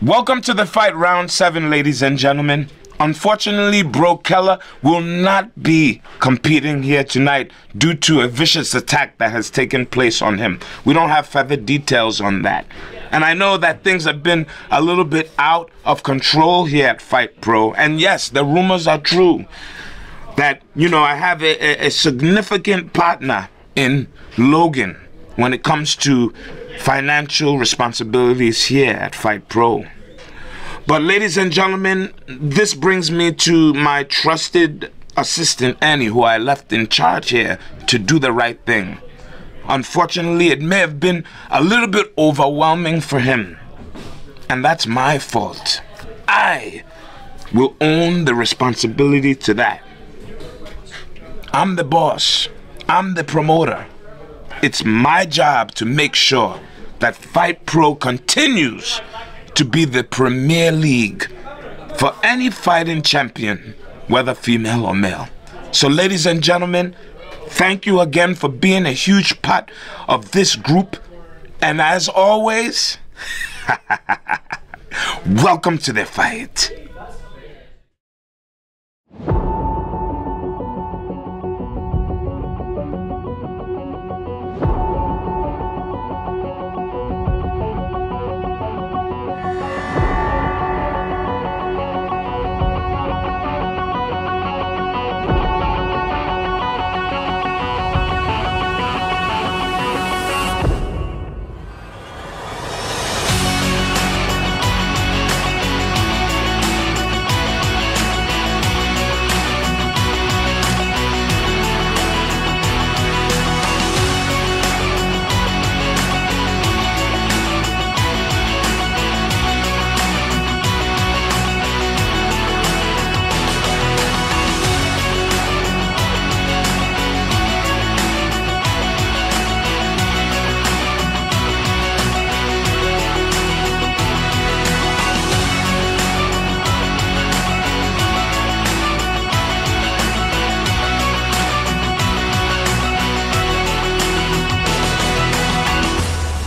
Welcome to the fight round 7, ladies and gentlemen. Unfortunately, Bro Keller will not be competing here tonight due to a vicious attack that has taken place on him. We don't have further details on that. And I know that things have been a little bit out of control here at Fight Pro. And yes, the rumors are true that, you know, I have a significant partner in Logan when it comes to financial responsibilities here at Fight Pro. But ladies and gentlemen, this brings me to my trusted assistant Annie, who I left in charge here to do the right thing. Unfortunately, it may have been a little bit overwhelming for him, and that's my fault. I will own the responsibility to that. I'm the boss. I'm the promoter. It's my job to make sure that Fight Pro continues to be the premier league for any fighting champion, whether female or male. So ladies and gentlemen, thank you again for being a huge part of this group. And as always, welcome to the fight.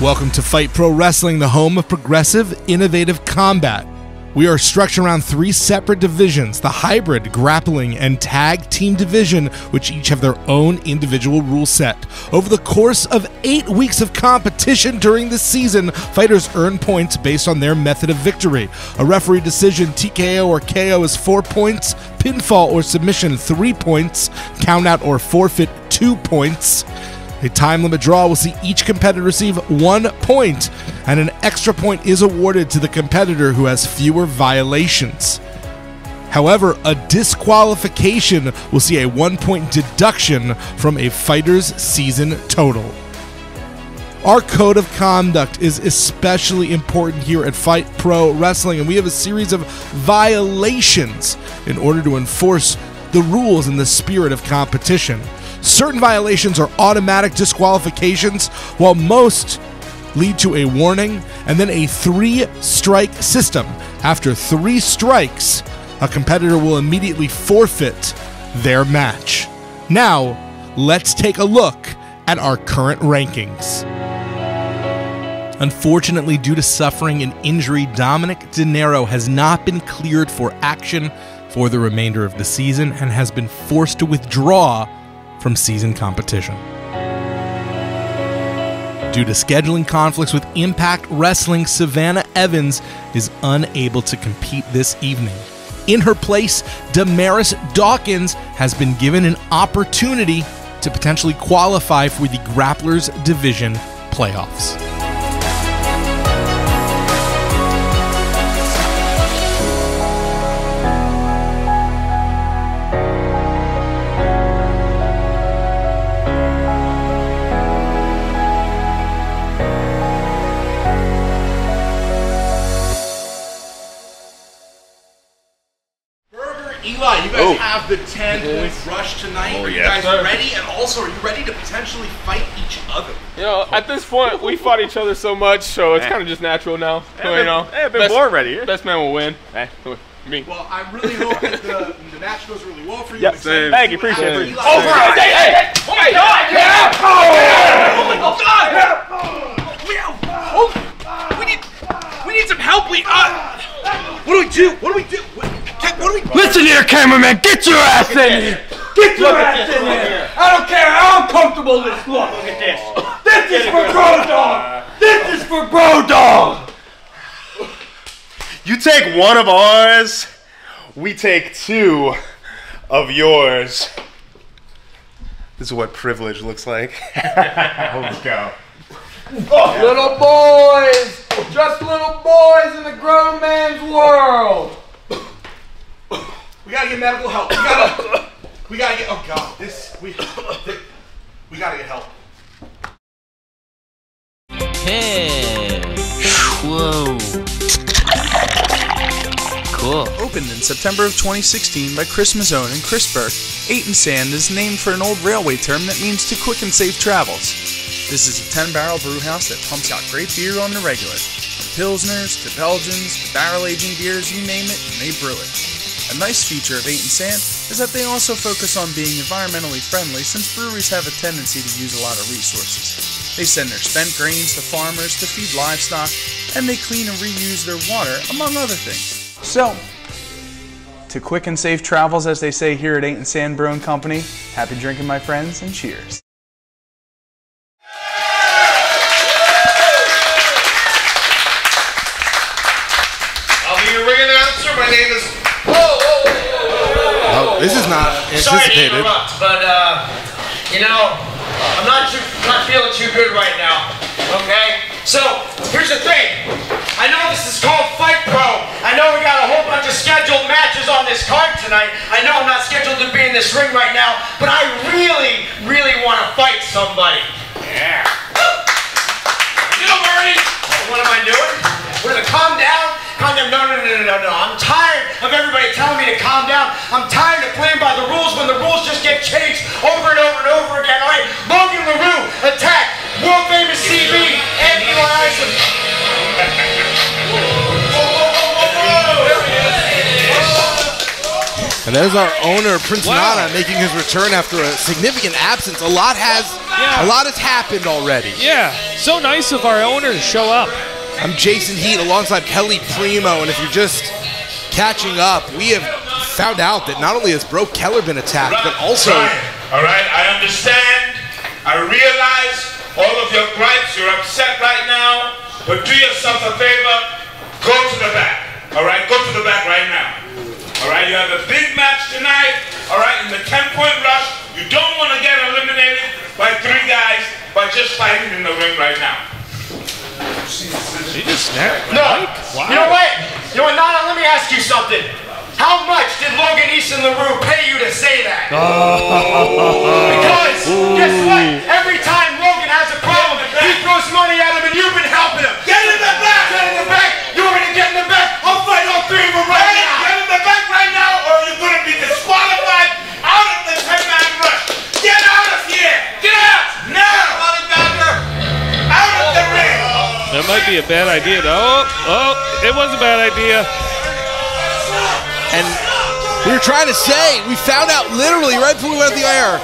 Welcome to Fight Pro Wrestling, the home of progressive, innovative combat. We are structured around 3 separate divisions, the hybrid, grappling, and tag team division, which each have their own individual rule set. Over the course of 8 weeks of competition during the season, fighters earn points based on their method of victory. A referee decision, TKO or KO, is 4 points, pinfall or submission 3 points, countout or forfeit 2 points. A time limit draw will see each competitor receive 1 point, and an extra point is awarded to the competitor who has fewer violations. However, a disqualification will see a 1-point deduction from a fighter's season total. Our code of conduct is especially important here at Fight Pro Wrestling, and we have a series of violations in order to enforce the rules in the spirit of competition. Certain violations are automatic disqualifications, while most lead to a warning and then a 3-strike system. After 3 strikes, a competitor will immediately forfeit their match. Now, let's take a look at our current rankings. Unfortunately, due to suffering an injury, Dominic De Niro has not been cleared for action for the remainder of the season and has been forced to withdraw from season competition. Due to scheduling conflicts with Impact Wrestling, Savannah Evans is unable to compete this evening. In her place, Damaris Dawkins has been given an opportunity to potentially qualify for the Grapplers Division playoffs. Eli, you guys have the 10-point rush tonight. Are you guys ready? And also, are you ready to potentially fight each other? You know, at this point, we fought each other so much, so it's kind of just natural now. You know, I've been born ready. Best man will win. Me. Well, I really hope that the match goes really well for you. Yep. Thank you, appreciate it. Oh my God! Yeah! Oh my God! We need some help me. What do we do? What do we do? What do we do? Listen here, cameraman. Get your ass in here. Get your ass in here. I don't care how uncomfortable this looks. Look at this. This is for Bro Dog. This is for Bro Dog. You take one of ours, we take two of yours. This is what privilege looks like. Let's go. Oh. Little boys, just little boys in the grown man's world. We gotta get medical help. We gotta get. Oh God, we gotta get help. Hey, whoa. Cool. Opened in September of 2016 by Chris Mazzone and Chris Burke, 8 and Sand is named for an old railway term that means to quick and safe travels. This is a 10-barrel brew house that pumps out great beer on the regular. From Pilsners to Belgians to barrel aging beers, you name it, and they brew it. A nice feature of 8 and Sand is that they also focus on being environmentally friendly, since breweries have a tendency to use a lot of resources. They send their spent grains to farmers to feed livestock, and they clean and reuse their water, among other things. So, to quick and safe travels, as they say here at 8 and Sand Brewing Company, happy drinking, my friends, and cheers. I'll be your ring announcer. My name is. Oh, this is not anticipated. Sorry to interrupt, but you know, I'm not feeling too good right now. Okay, so here's the thing. I know this is called Fight Pro. I know we got a whole bunch of scheduled matches on this card tonight. I know I'm not scheduled to be in this ring right now, but I really, really want to fight somebody. Yeah. You know, Mooney. What am I doing? We're gonna calm down. Calm down. No. I'm tired of everybody telling me to calm down. I'm tired of playing by the rules when the rules just get changed over and over and over again. All right, Logan, Laroux, attack. World famous CB and Eli Isom. And there's our owner, Prince Nana, making his return after a significant absence. A lot has happened already. Yeah, so nice of our owner to show up. I'm Jason Heat alongside Kelly Primo, and if you're just catching up, we have found out that not only has Bro Keller been attacked, but also... All right, I understand. I realize all of your gripes. You're upset right now, but do yourself a favor. Go to the back. All right, go to the back right now. All right, you have a big match tonight. All right, in the 10-point rush. You don't want to get eliminated by 3 guys by just fighting in the ring right now. He just snapped. No. Wow. You know what? Nana, let me ask you something. How much did Logan Easton Laroux pay you to say that? Because, guess what? Every time Logan has a problem, he throws money at him and you've been helping him. Get in the back! Get in the back! You want me to get in the back? I'll fight all 3 of them right now! Get in the back right now or you're going to be disqualified out of the 10-man rush. Get out of here! Get out! Now! Out of the ring! That might be a bad idea, though. Oh, it was a bad idea. And we were trying to say, we found out literally right before we went on the air,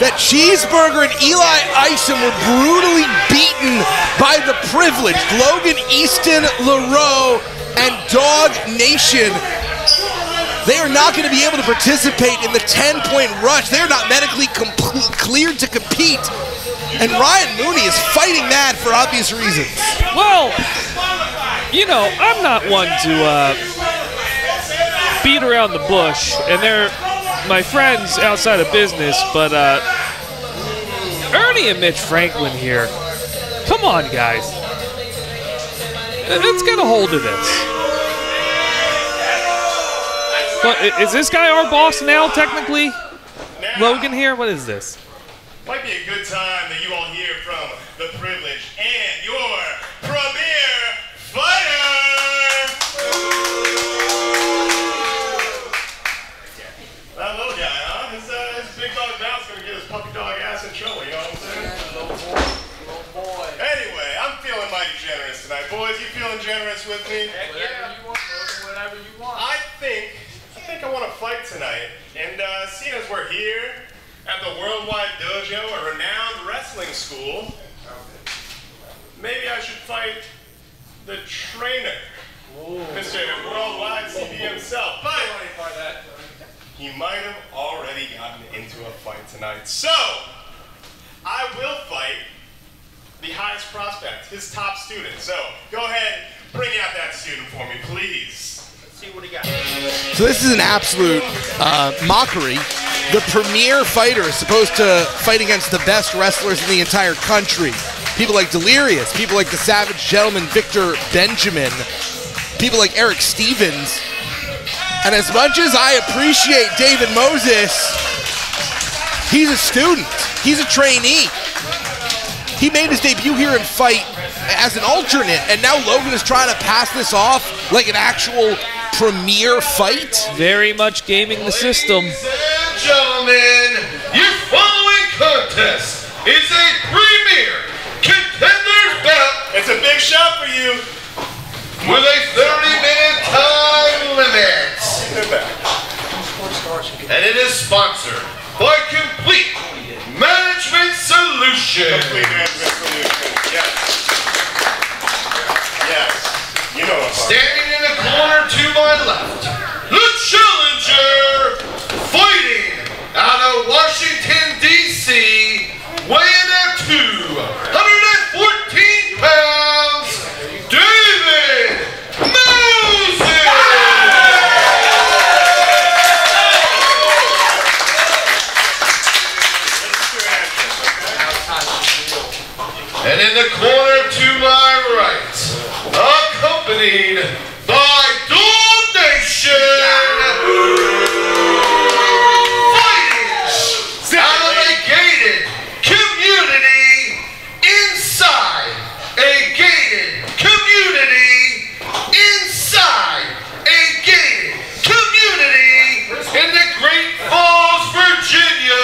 that Cheeseburger and Eli Isom were brutally beaten by the privileged Logan Easton, Laroux, and Dog Nation. They are not going to be able to participate in the 10-point rush. They're not medically cleared to compete. And Ryan Mooney is fighting that for obvious reasons. Well, you know, I'm not one to beat around the bush, and they're my friends outside of business, but Ernie and Mitch Franklin here. Come on, guys. Let's get a hold of this. But is this guy our boss now, technically? Logan here? What is this? Might be a good time that you all hear from the privileged and your premier fighter. That little guy, huh? His big dog bounce gonna get his puppy dog ass in trouble, you know what I'm saying? Little boy. Anyway, I'm feeling mighty generous tonight. Boys, you feeling generous with me? Heck yeah. Whatever you want. I think I want to fight tonight. And seeing as we're here at the Worldwide Dojo, a renowned wrestling school, maybe I should fight the trainer Mr. Worldwide CV himself, but he might have already gotten into a fight tonight. So, I will fight the highest prospect, his top student. So, go ahead, bring out that student for me, please. Let's see what he got. So this is an absolute mockery. The premier fighter is supposed to fight against the best wrestlers in the entire country. People like Delirious, people like the Savage Gentleman Victor Benjamin, people like Eric Stevens. And as much as I appreciate David Moses, he's a student. He's a trainee. He made his debut here in Fight as an alternate, and now Logan is trying to pass this off like an actual premier fight. Very much gaming the system. Ladies and gentlemen, your following contest is a premier Contenders bout. It's a big shot for you. With a 30-minute time limit. And it is sponsored by Complete Management Solutions. Complete Management Solutions, yes. Yes, you know what. Standing in the corner to my left, the challenger, fighting out of Washington, D.C., weighing at 214 pounds, David Moses! And in the corner to my right, accompanied by Donation, fighting out of a gated community inside a gated community inside a gated community in the Great Falls, Virginia.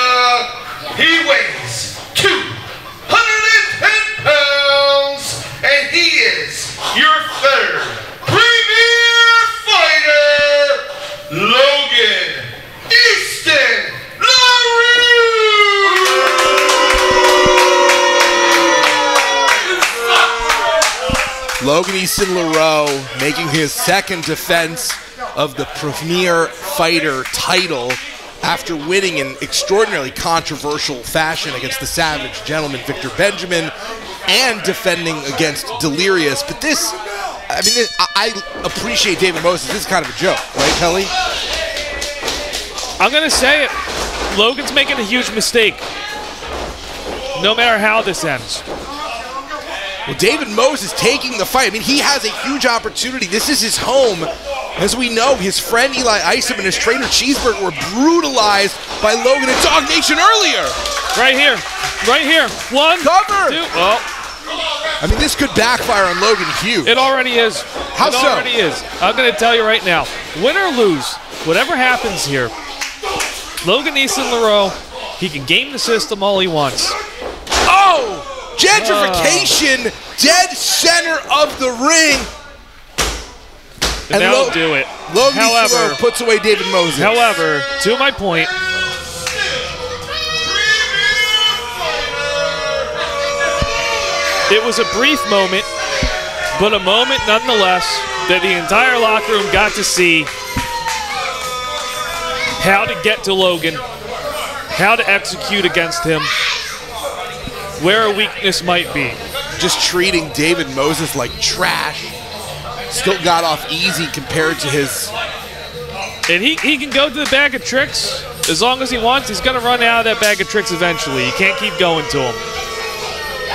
He weighs 210 pounds, and he is your third premier fighter, Logan Easton Laroux. Logan Easton Laroux making his second defense of the Premier Fighter title after winning in extraordinarily controversial fashion against the Savage Gentleman Victor Benjamin and defending against Delirious. But this, I mean, I appreciate David Moses. This is kind of a joke, right, Kelly? I'm going to say it. Logan's making a huge mistake. No matter how this ends. Well, David Moses taking the fight. I mean, he has a huge opportunity. This is his home. As we know, his friend Eli Isom and his trainer Cheeseburger were brutalized by Logan and Dog Nation earlier. Right here. Right here. One. Cover. Two. Oh. I mean, this could backfire on Logan huge. It already is. How so? It already is. I'm going to tell you right now. Win or lose, whatever happens here, Logan Easton Laroux, he can game the system all he wants. Oh! Gentrification, dead center of the ring. And that'll do it. Logan Easton Laroux puts away David Moses. However, to my point, it was a brief moment, but a moment nonetheless that the entire locker room got to see how to get to Logan, how to execute against him, where a weakness might be. Just treating David Moses like trash. Still got off easy compared to his... And he can go to the bag of tricks as long as he wants. He's going to run out of that bag of tricks eventually. You can't keep going to him.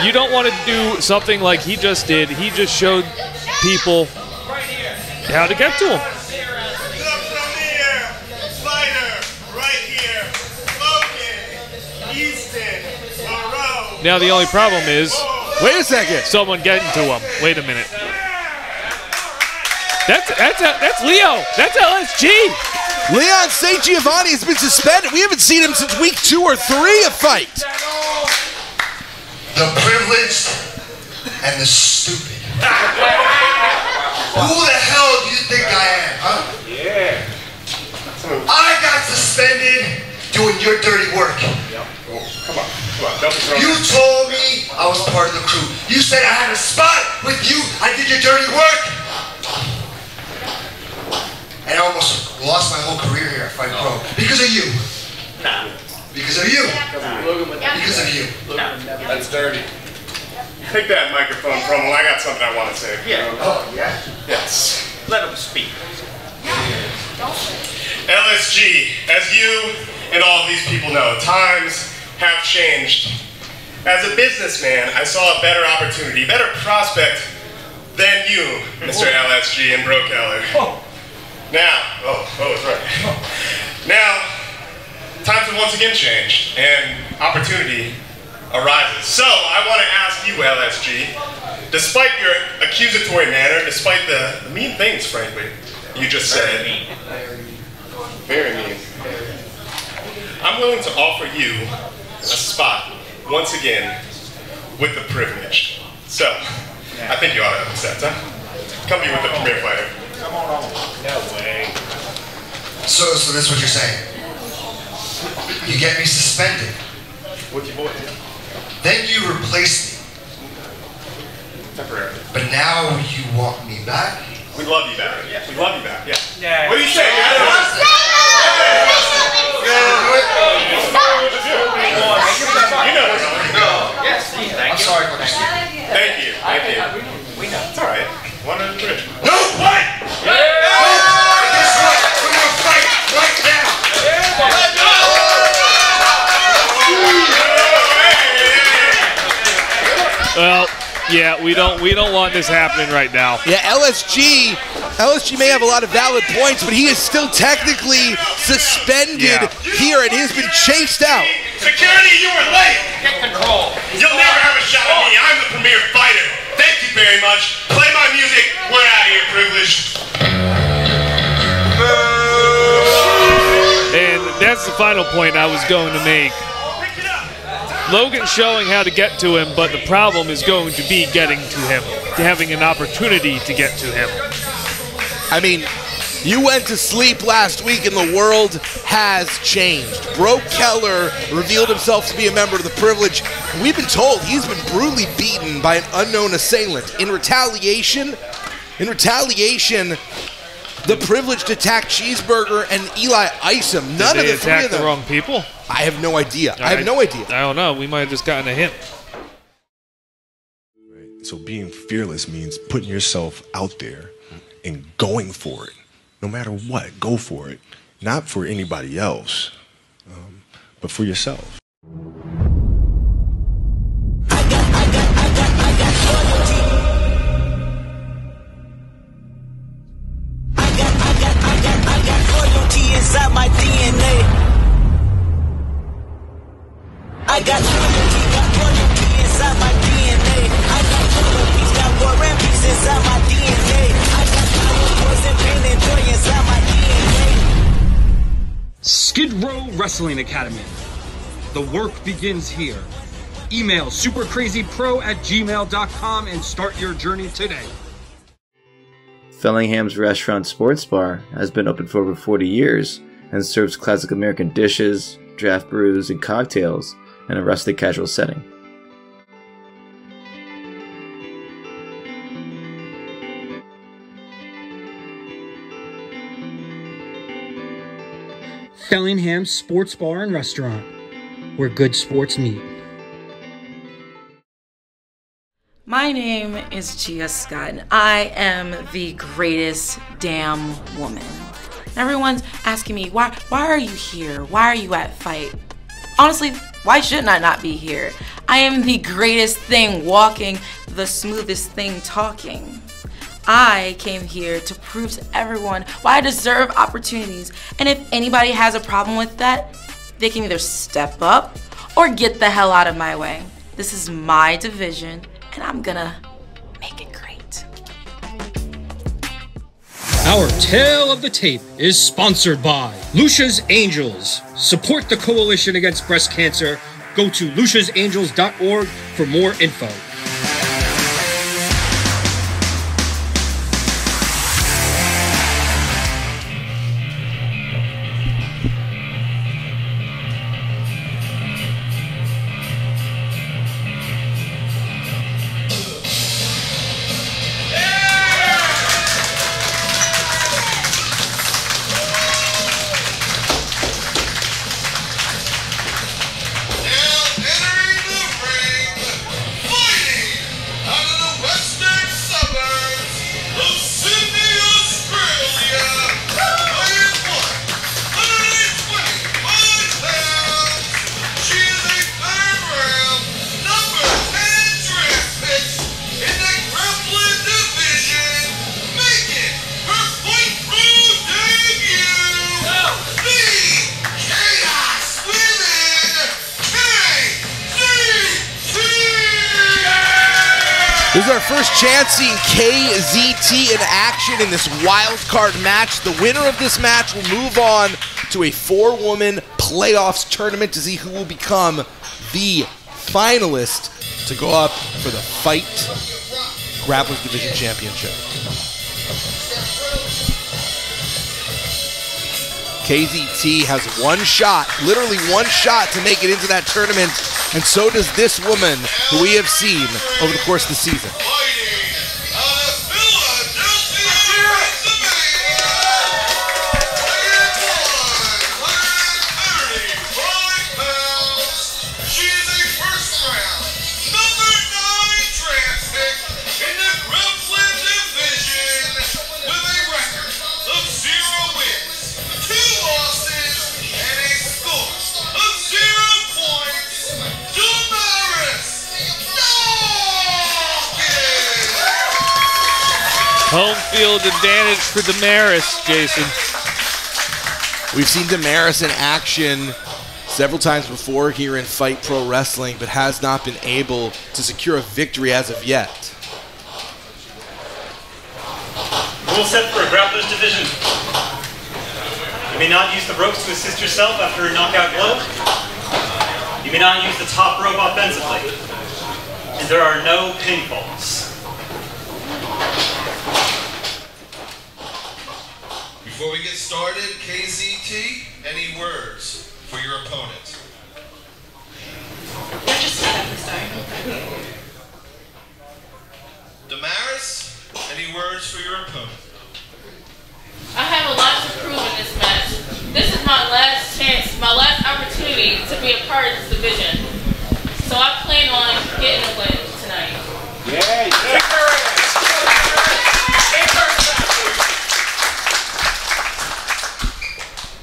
You don't want to do something like he just did. He just showed people how to get to him. Now the only problem is, wait a second, someone getting to him. Wait a minute. That's Leo. That's LSG. Leon St. Giovanni has been suspended. We haven't seen him since week 2 or 3 of Fight. The privileged and the stupid. Who the hell do you think I am, huh? Yeah. I got suspended doing your dirty work. Yep. Oh, come on. You told me I was part of the crew. You said I had a spot with you. I did your dirty work. dirty. Take that microphone from him. I got something I want to say. Yeah. Oh, yeah? Yes. Let him speak. LSG, as you and all of these people know, times have changed. As a businessman, I saw a better opportunity, better prospect than you, Mr. LSG and Bro Keller. Now, that's right. Now, times have once again changed, and opportunity arises. So, I want to ask you, LSG, despite your accusatory manner, despite the mean things, frankly, you just said, very mean. I'm willing to offer you a spot, once again, with the privileged. So, I think you ought to accept, huh? Come be with the premier fighter. Come on. No way. So this is what you're saying. You get me suspended. What's your boy? Then you replace me. Temporarily. But now you want me back? We love you back. Yeah. We love you back. Yeah. Yeah. What do you say, guys? You know it. Yes, thank you. I'm sorry. Thank you. Thank you. We know. It's all right. One under the bridge. No! What? Guess what? We're gonna fight right now. Well, yeah, we don't want this happening right now. Yeah, LSG may have a lot of valid points, but he is still technically suspended here, and he has been chased out. Security, you were late. Get control. You'll never have a shot at me. I'm the premier fighter. Thank you very much. Play my music. We're out of here, privileged. And that's the final point I was going to make. Logan's showing how to get to him, but the problem is going to be getting to him, having an opportunity to get to him. I mean, you went to sleep last week and the world has changed. Bro Keller revealed himself to be a member of the privilege. We've been told he's been brutally beaten by an unknown assailant. In retaliation, the privileged attacked Cheeseburger and Eli Isom. None of the three of them. The wrong people? I have no idea. I have no idea. I don't know. We might have just gotten a hint. So being fearless means putting yourself out there and going for it. No matter what, go for it. Not for anybody else, but for yourself. Inside my DNA. I got loyalty inside my DNA. I got peace, got war and peace inside my DNA. I got power and pain and joy inside my DNA. Skid Row Wrestling Academy. The work begins here. Email supercrazypro@gmail.com and start your journey today. Fellingham's Restaurant Sports Bar has been open for over 40 years and serves classic American dishes, draft brews, and cocktails in a rustic casual setting. Fellingham's Sports Bar and Restaurant, where good sports meet. My name is Gia Scott, and I am the greatest damn woman. Everyone's asking me, why are you here? Why are you at Fight? Honestly, why shouldn't I not be here? I am the greatest thing walking, the smoothest thing talking. I came here to prove to everyone why I deserve opportunities, and if anybody has a problem with that, they can either step up or get the hell out of my way. This is my division, and I'm gonna make it great. Our tale of the tape is sponsored by Lucia's Angels. Support the coalition against breast cancer. Go to luciasangels.org for more info. is our first chance seeing KZT in action in this wild card match. The winner of this match will move on to a 4-woman playoffs tournament to see who will become the finalist to go up for the FIGHT Grapplers Division Championship. KZT has one shot, literally one shot to make it into that tournament, and so does this woman who we have seen over the course of the season. Home field advantage for Damaris, Jason. We've seen Damaris in action several times before here in FIGHT Pro Wrestling, but has not been able to secure a victory as of yet. Rule set for a Grapplers division. You may not use the ropes to assist yourself after a knockout blow. You may not use the top rope offensively. And there are no pinfalls. Before we get started, KZT, any words for your opponent? Damaris, any words for your opponent? I have a lot to prove in this match. This is my last chance, my last opportunity to be a part of this division. So I plan on getting a win tonight.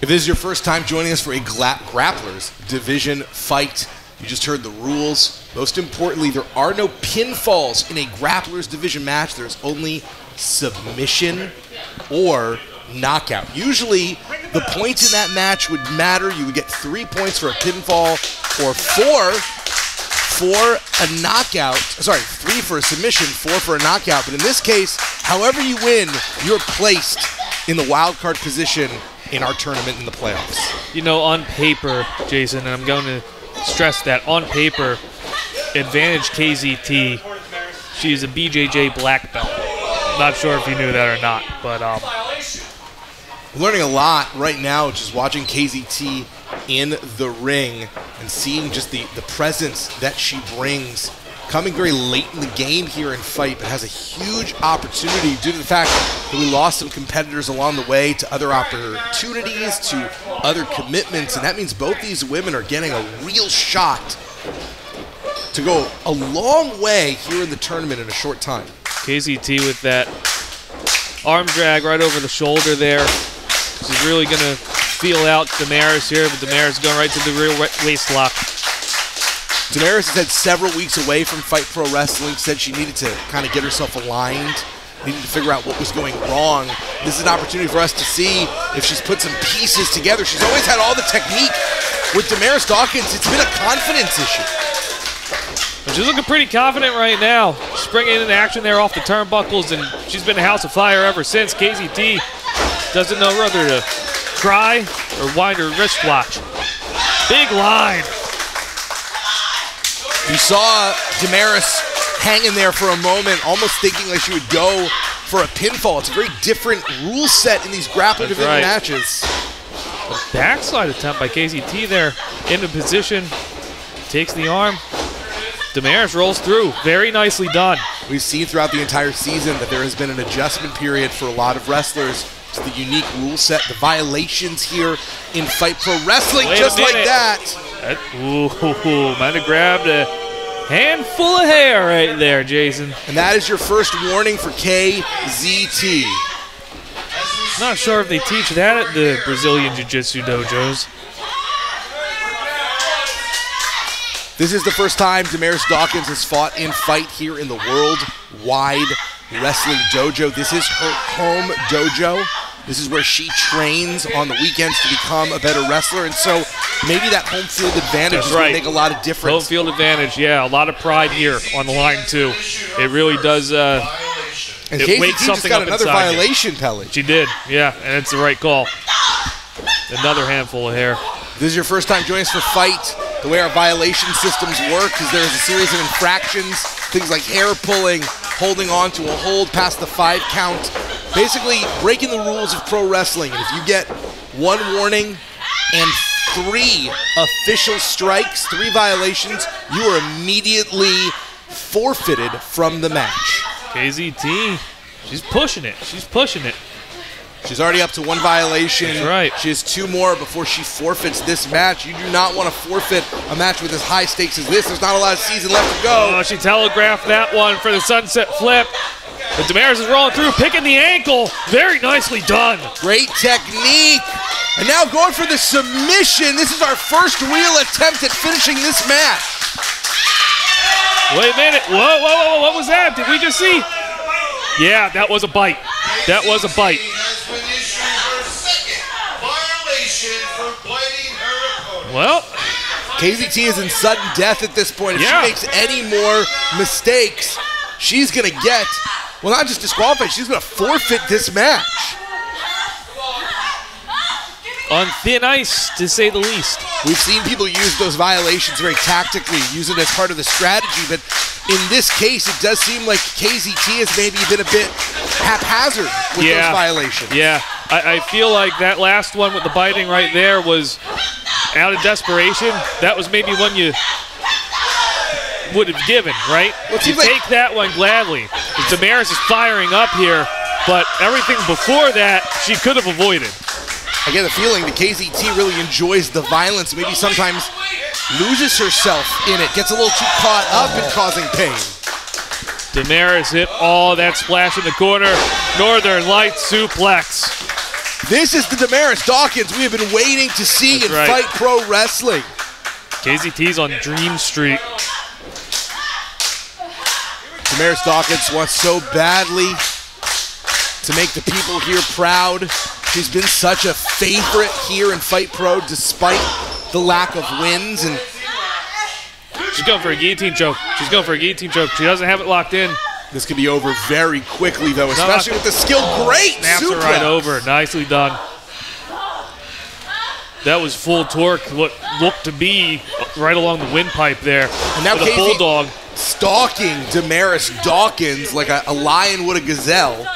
If this is your first time joining us for a Grapplers Division fight, you just heard the rules. Most importantly, there are no pinfalls in a Grapplers Division match. There's only submission or knockout. Usually, the points in that match would matter. You would get 3 points for a pinfall or 4 for a knockout. Sorry, 3 for a submission, 4 for a knockout. But in this case, however you win, you're placed in the wildcard position in our tournament in the playoffs. You know, on paper, Jason, and I'm going to stress that, on paper, advantage KZT. She is a BJJ black belt. Not sure if you knew that or not, but we're learning a lot right now just watching KZT in the ring and seeing just the presence that she brings, coming very late in the game here in FIGHT, but has a huge opportunity due to the fact that we lost some competitors along the way to other opportunities, to other commitments, and that means both these women are getting a real shot to go a long way here in the tournament in a short time. KZT with that arm drag right over the shoulder there. She's really going to feel out Damaris here, but Damaris going right to the rear waist lock. Damaris has had several weeks away from FIGHT Pro Wrestling, said she needed to kind of get herself aligned, needed to figure out what was going wrong. This is an opportunity for us to see if she's put some pieces together. She's always had all the technique. With Damaris Dawkins, it's been a confidence issue. She's looking pretty confident right now. She's bringing in action there off the turnbuckles, and she's been a house of fire ever since. KZT doesn't know whether to cry or wind her wrist watch. Big line. You saw Damaris hanging there for a moment, almost thinking like she would go for a pinfall. It's a very different rule set in these grappling division matches. A backslide attempt by KZT there, into position, takes the arm. Damaris rolls through, very nicely done. We've seen throughout the entire season that there has been an adjustment period for a lot of wrestlers to the unique rule set, the violations here in FIGHT Pro Wrestling, just like that. Ooh, might have grabbed a handful of hair right there, Jason. And that is your first warning for KZT. Not sure if they teach that at the Brazilian Jiu-Jitsu dojos. This is the first time Damaris Dawkins has fought in FIGHT here in the Worldwide Wrestling Dojo. This is her home dojo. This is where she trains on the weekends to become a better wrestler, and so maybe that home field advantage will make a lot of difference. Home field advantage, yeah, a lot of pride here on the line too. It really does. And it wakes KZT something just got up another inside you. violation, Pelly. She did, yeah, and it's the right call. Another handful of hair. This is your first time joining us for Fight. The way our violation systems work is there's a series of infractions, things like hair pulling, holding on to a hold past the 5 count, basically breaking the rules of pro wrestling. And if you get 1 warning and 3 official strikes, 3 violations, you are immediately forfeited from the match. KZT, she's pushing it. She's pushing it. She's already up to 1 violation. That's right. She has 2 more before she forfeits this match. You do not want to forfeit a match with as high stakes as this. There's not a lot of season left to go. Oh, she telegraphed that one for the sunset flip. But Damaris is rolling through, picking the ankle. Very nicely done. Great technique. And now going for the submission. This is our first real attempt at finishing this match. Wait a minute. Whoa, whoa, whoa, what was that? Did we just see? Yeah, that was a bite. That was a bite. Well, KZT is in sudden death at this point. If she makes any more mistakes, she's going to get, well, not just disqualified, she's going to forfeit this match. On thin ice, to say the least. We've seen people use those violations very tactically, use it as part of the strategy, but in this case, it does seem like KZT has maybe been a bit haphazard with those violations. Yeah, I feel like that last one with the biting right there was out of desperation. That was maybe one you would have given, right? Well, you take that one gladly. Damaris is firing up here, but everything before that, she could have avoided. I get the feeling that KZT really enjoys the violence, maybe sometimes loses herself in it, gets a little too caught up in causing pain. Damaris hit all that splash in the corner. Northern Light suplex. This is the Damaris Dawkins we have been waiting to see in Fight Pro Wrestling. KZT's on Dream Street. Damaris Dawkins wants so badly to make the people here proud. She's been such a favorite here in Fight Pro despite the lack of wins. And she's going for a guillotine choke. She's going for a guillotine choke. She doesn't have it locked in. This could be over very quickly, though, especially with the skill. Great snaps her right over. Nicely done. That was full torque. What looked to be right along the windpipe there. And now the bulldog stalking Damaris Dawkins like a lion would a gazelle.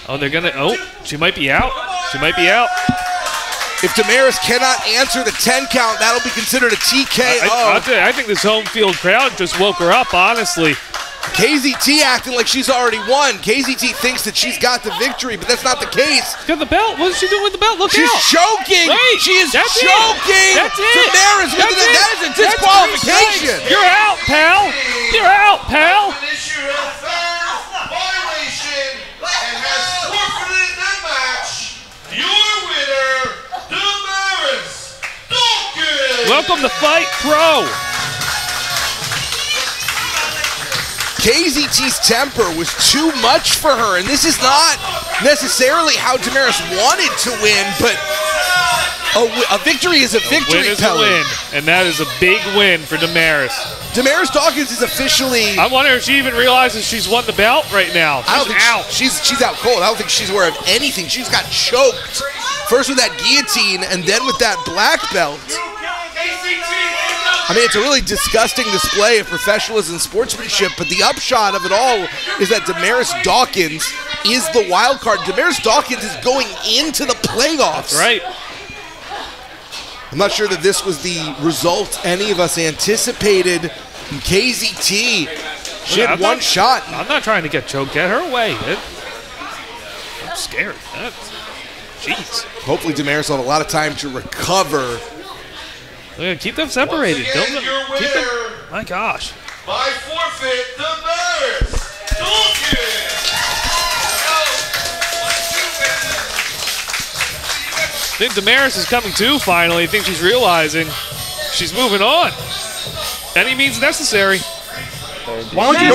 Oh, they're gonna. Oh, she might be out. She might be out. If Damaris cannot answer the 10 count, that'll be considered a TKO. I think this home field crowd just woke her up, honestly. KZT acting like she's already won. KZT thinks that she's got the victory, but that's not the case. She's got the belt. What is she doing with the belt? Look she's out. She's choking. Wait, she is that's choking. That's it. Damaris with it. That is a disqualification. You're out, pal. You're out, pal. Welcome to Fight Pro. KZT's temper was too much for her, and this is not necessarily how Damaris wanted to win, but a victory is a victory. A win is a win, and that is a big win for Damaris. Damaris Dawkins is officially... I wonder if she even realizes she's won the belt right now. I don't think out. She's out cold. I don't think she's aware of anything. She's got choked. First with that guillotine, and then with that black belt. I mean, it's a really disgusting display of professionalism and sportsmanship, but the upshot of it all is that Damaris Dawkins is the wild card. Damaris Dawkins is going into the playoffs. That's right. I'm not sure that this was the result any of us anticipated. KZT, she had one shot. I'm not trying to get choked. Get her away. I'm scared. Jeez. Hopefully Damaris will have a lot of time to recover. Keep them separated. Don't keep them. My gosh. By forfeit, Damaris Dawkins. I think Damaris is coming to finally. I think she's realizing she's moving on. Any means necessary. Why don't you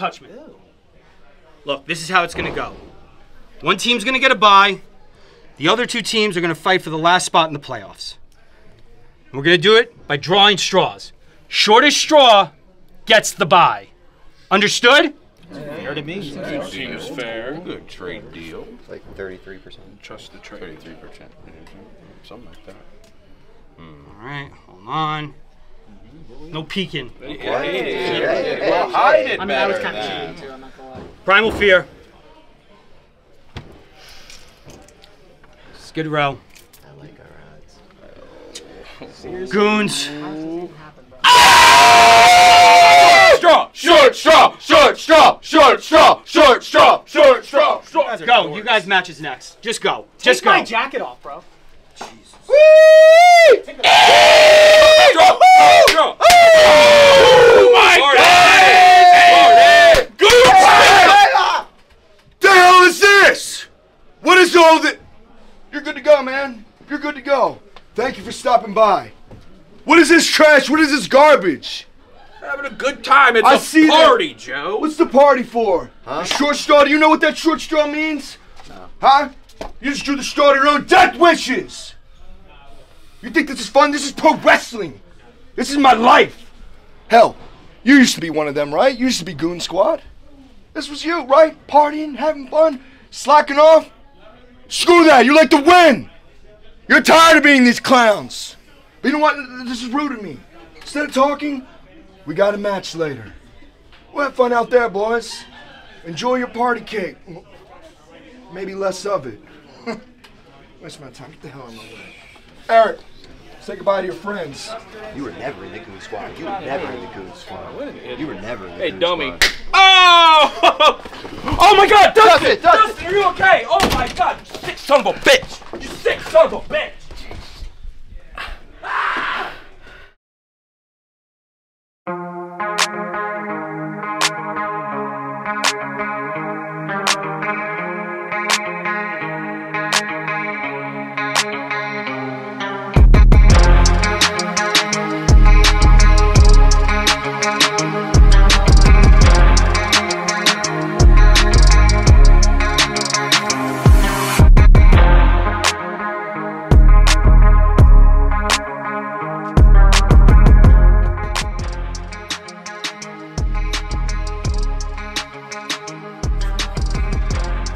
touch me. Look, this is how it's gonna go. One team's gonna get a bye. The other two teams are gonna fight for the last spot in the playoffs. And we're gonna do it by drawing straws. Shortest straw gets the bye. Understood? Fair to me. Seems fair. Good trade deal. Like 33%. Trust the trade. 33%. Something like that. All right, hold on. No peeking. Well, hide it. I mean, I was kind of cheating too. I'm not gonna lie. Primal Fear. Skid Row. I like our odds. Goons. Straw, short straw, short straw, short straw, short straw, short straw, short. Go. You guys matches next. Just go. Just go. Take my jacket off, bro. Oh my God! What the hell is this? What is all this? You're good to go, man. You're good to go. Thank you for stopping by. What is this trash? What is this garbage? Having a good time. It's a party, Joe. What's the party for? Huh? Short straw? Do you know what that short straw means? No. Huh? You just drew the straw to your own death wishes. You think this is fun? This is pro wrestling. This is my life. Hell, you used to be one of them, right? You used to be Goon Squad. This was you, right? Partying, having fun, slacking off. Screw that. You like to win. You're tired of being these clowns. But you know what? This is rude of me. Instead of talking, we got a match later. We'll have fun out there, boys. Enjoy your party cake. Maybe less of it. Waste my time. Get the hell out of my way. Eric, say goodbye to your friends. You were never in the Goon Squad. You were never in the Goon Squad. You were never in the Goon dummy. Squad. Oh! Oh my God, Dustin! Dustin, are you okay? Oh my God, you sick son of a bitch! You sick son of a bitch!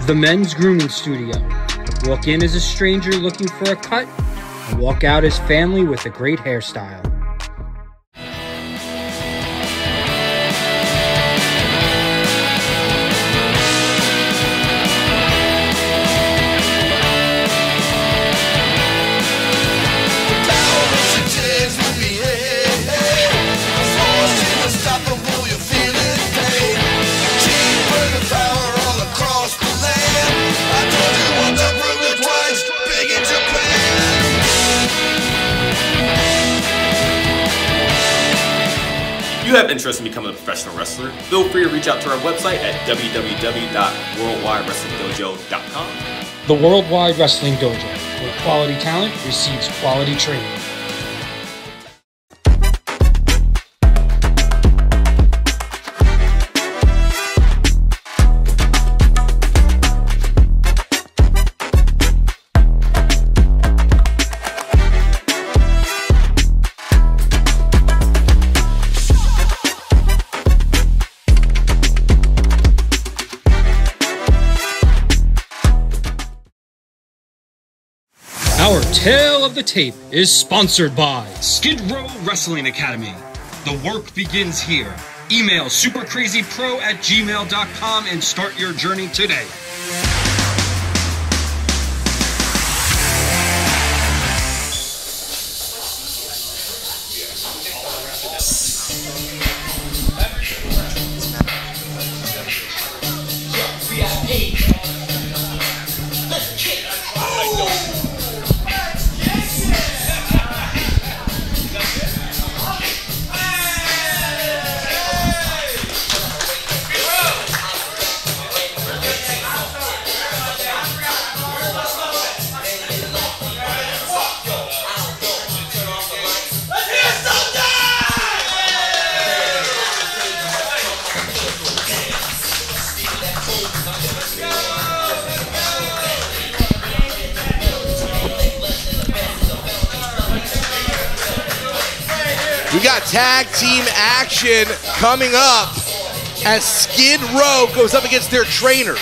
The Men's Grooming Studio. Walk in as a stranger looking for a cut, and walk out as family with a great hairstyle. If you have interest in becoming a professional wrestler, feel free to reach out to our website at www.worldwidewrestlingdojo.com. The Worldwide Wrestling Dojo, where quality talent receives quality training. Our tale of the tape is sponsored by Skid Row Wrestling Academy. The work begins here. Email supercrazypro@gmail.com and start your journey today. We got tag team action coming up as Skid Row goes up against their trainers.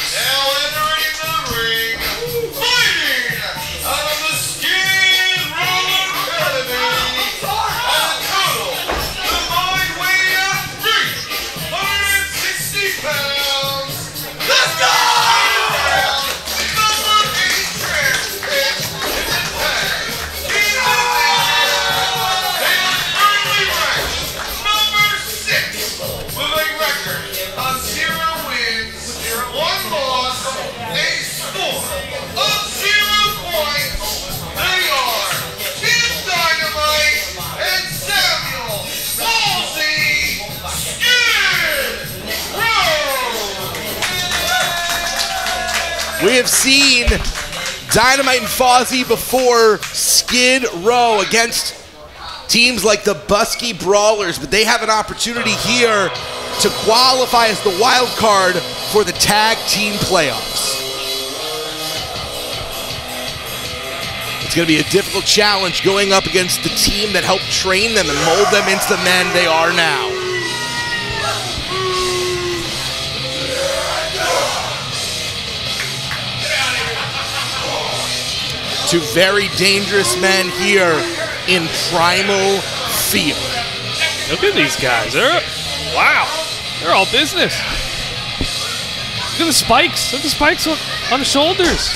We have seen Dynamite and Fozzy before Skid Row against teams like the Busky Brawlers, but they have an opportunity here to qualify as the wild card for the tag team playoffs. It's going to be a difficult challenge going up against the team that helped train them and mold them into the men they are now. Two very dangerous men here in Primal Field. Look at these guys. Wow. They're all business. Look at the spikes. Look at the spikes on the shoulders.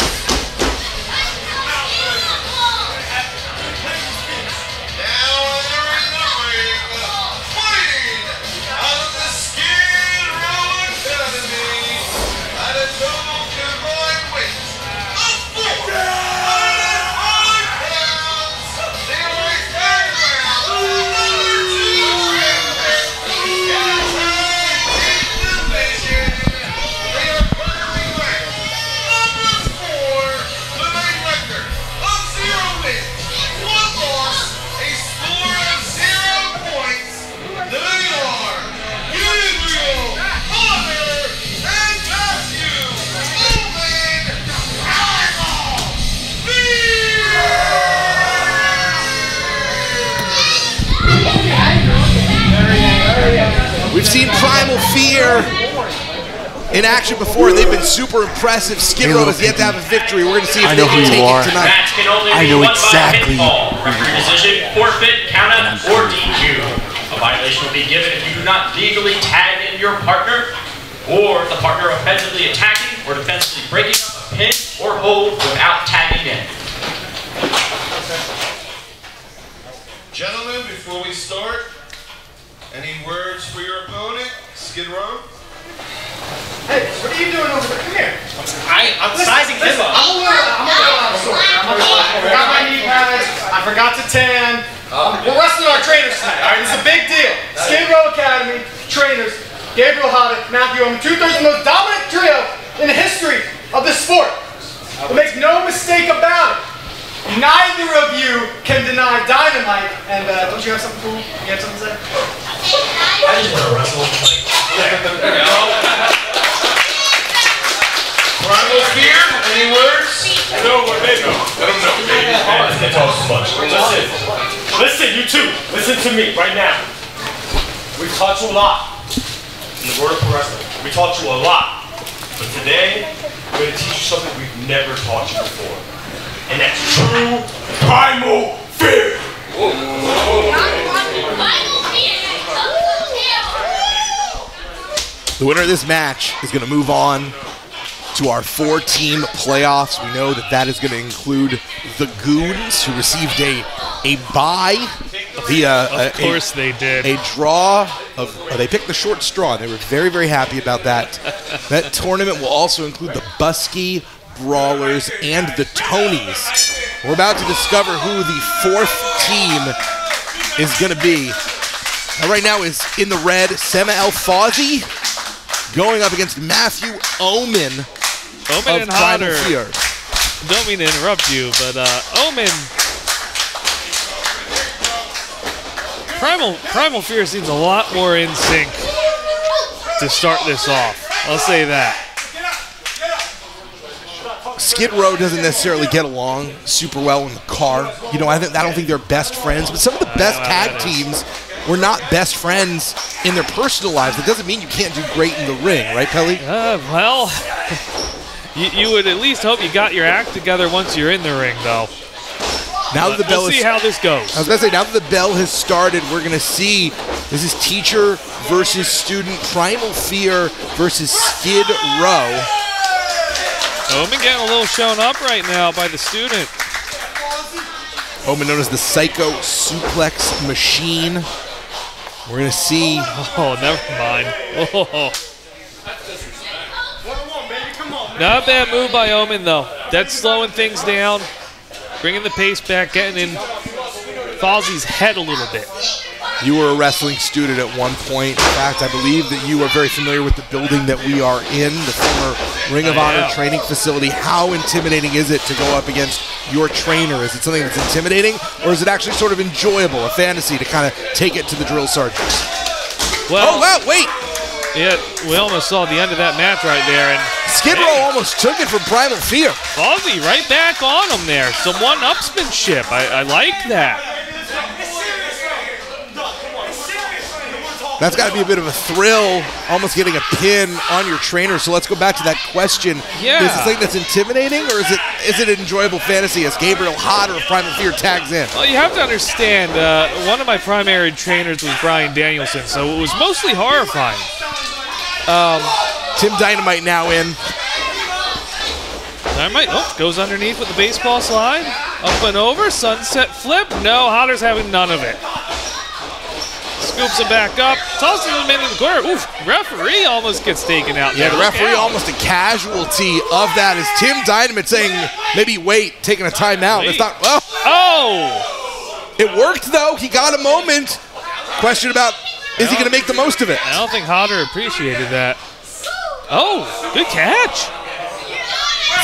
We've seen Primal Fear in action before, and they've been super impressive. Skid Row has yet to have a victory. We're going to see if they can take it tonight. Match can only be won by pinfall, referee decision, forfeit, countout, or DQ. A violation will be given if you do not legally tag in your partner, or the partner offensively attacking or defensively breaking up a pin or hold without tagging in. Gentlemen, before we start, any words for your opponent, Skid Row? Hey, what are you doing over there? Come here. I'm sizing him up. I'm a little out of sorts. I forgot my knee pads. I forgot to tan. We're wrestling our trainers tonight. All right, this is a big deal. Skid Row Academy trainers, Gabriel Hayter, Matthew Omen, two-thirds of the most dominant trio in the history of this sport. But make no mistake about it, neither of you can deny Dynamite. And don't you have something cool? You have something to say? I just want to wrestle. Primal Fear, any words? No, they know. Let them know, baby. They talk so much. Listen, you two. Listen to me right now. We taught you a lot in the world of pro wrestling. We taught you a lot. But today, we're going to teach you something we've never taught you before. And that's true primal fear. The winner of this match is going to move on to our 4-team playoffs. We know that that is going to include the Goons, who received a bye via of course they did. A draw of they picked the short straw, and they were very, very happy about that. That tournament will also include the Busky Brawlers and the Tonys. We're about to discover who the 4th team is going to be. Right now is in the red, Sema El Fozzy going up against Matthew Omen and Hayter. Don't mean to interrupt you, but Omen. Primal Fear seems a lot more in sync to start this off. I'll say that. Skid Row doesn't necessarily get along super well in the car. You know, I don't think they're best friends, but some of the best tag teams were not best friends in their personal lives, it doesn't mean you can't do great in the ring, right, Pelly? Well, you would at least hope you got your act together once you're in the ring, though. Now that the bell we'll see how this goes. I was going to say, now that the bell has started, we're going to see this is teacher versus student, Primal Fear versus Skid Row. Omen getting a little shown up right now by the student. Omen known as the Psycho Suplex Machine. We're going to see. Oh, never mind. Oh. Not a bad move by Omen, though. That's slowing things down, bringing the pace back, getting in Fozzie's head a little bit. You were a wrestling student at one point. In fact, I believe that you are very familiar with the building that we are in, the former Ring of Honor training facility. How intimidating is it to go up against your trainer? Is it something that's intimidating, or is it actually sort of enjoyable, a fantasy to kind of take it to the drill sergeants? Well, oh, wow, wait! Yeah, we almost saw the end of that match right there. And Skid Row almost took it from Primal Fear. Fozzie right back on him there. Some one-upsmanship. I like that. That's got to be a bit of a thrill, almost getting a pin on your trainer. So let's go back to that question. Yeah. Is this something that's intimidating, or is it an enjoyable fantasy as Gabriel Hayter of Primal Fear tags in? Well, you have to understand, one of my primary trainers was Brian Danielson, so it was mostly horrifying. Tim Dynamite now in. Dynamite, goes underneath with the baseball slide. Up and over, sunset flip. No, Hayter's having none of it. Scoops him back up, tosses him into the corner. Oof, referee almost gets taken out there. Yeah, the referee almost a casualty of that is Tim Dynamite saying, maybe wait, taking a timeout. It's not, It worked, though. He got a moment. Question about, is he going to make the most of it? I don't think Hayter appreciated that. Oh, good catch.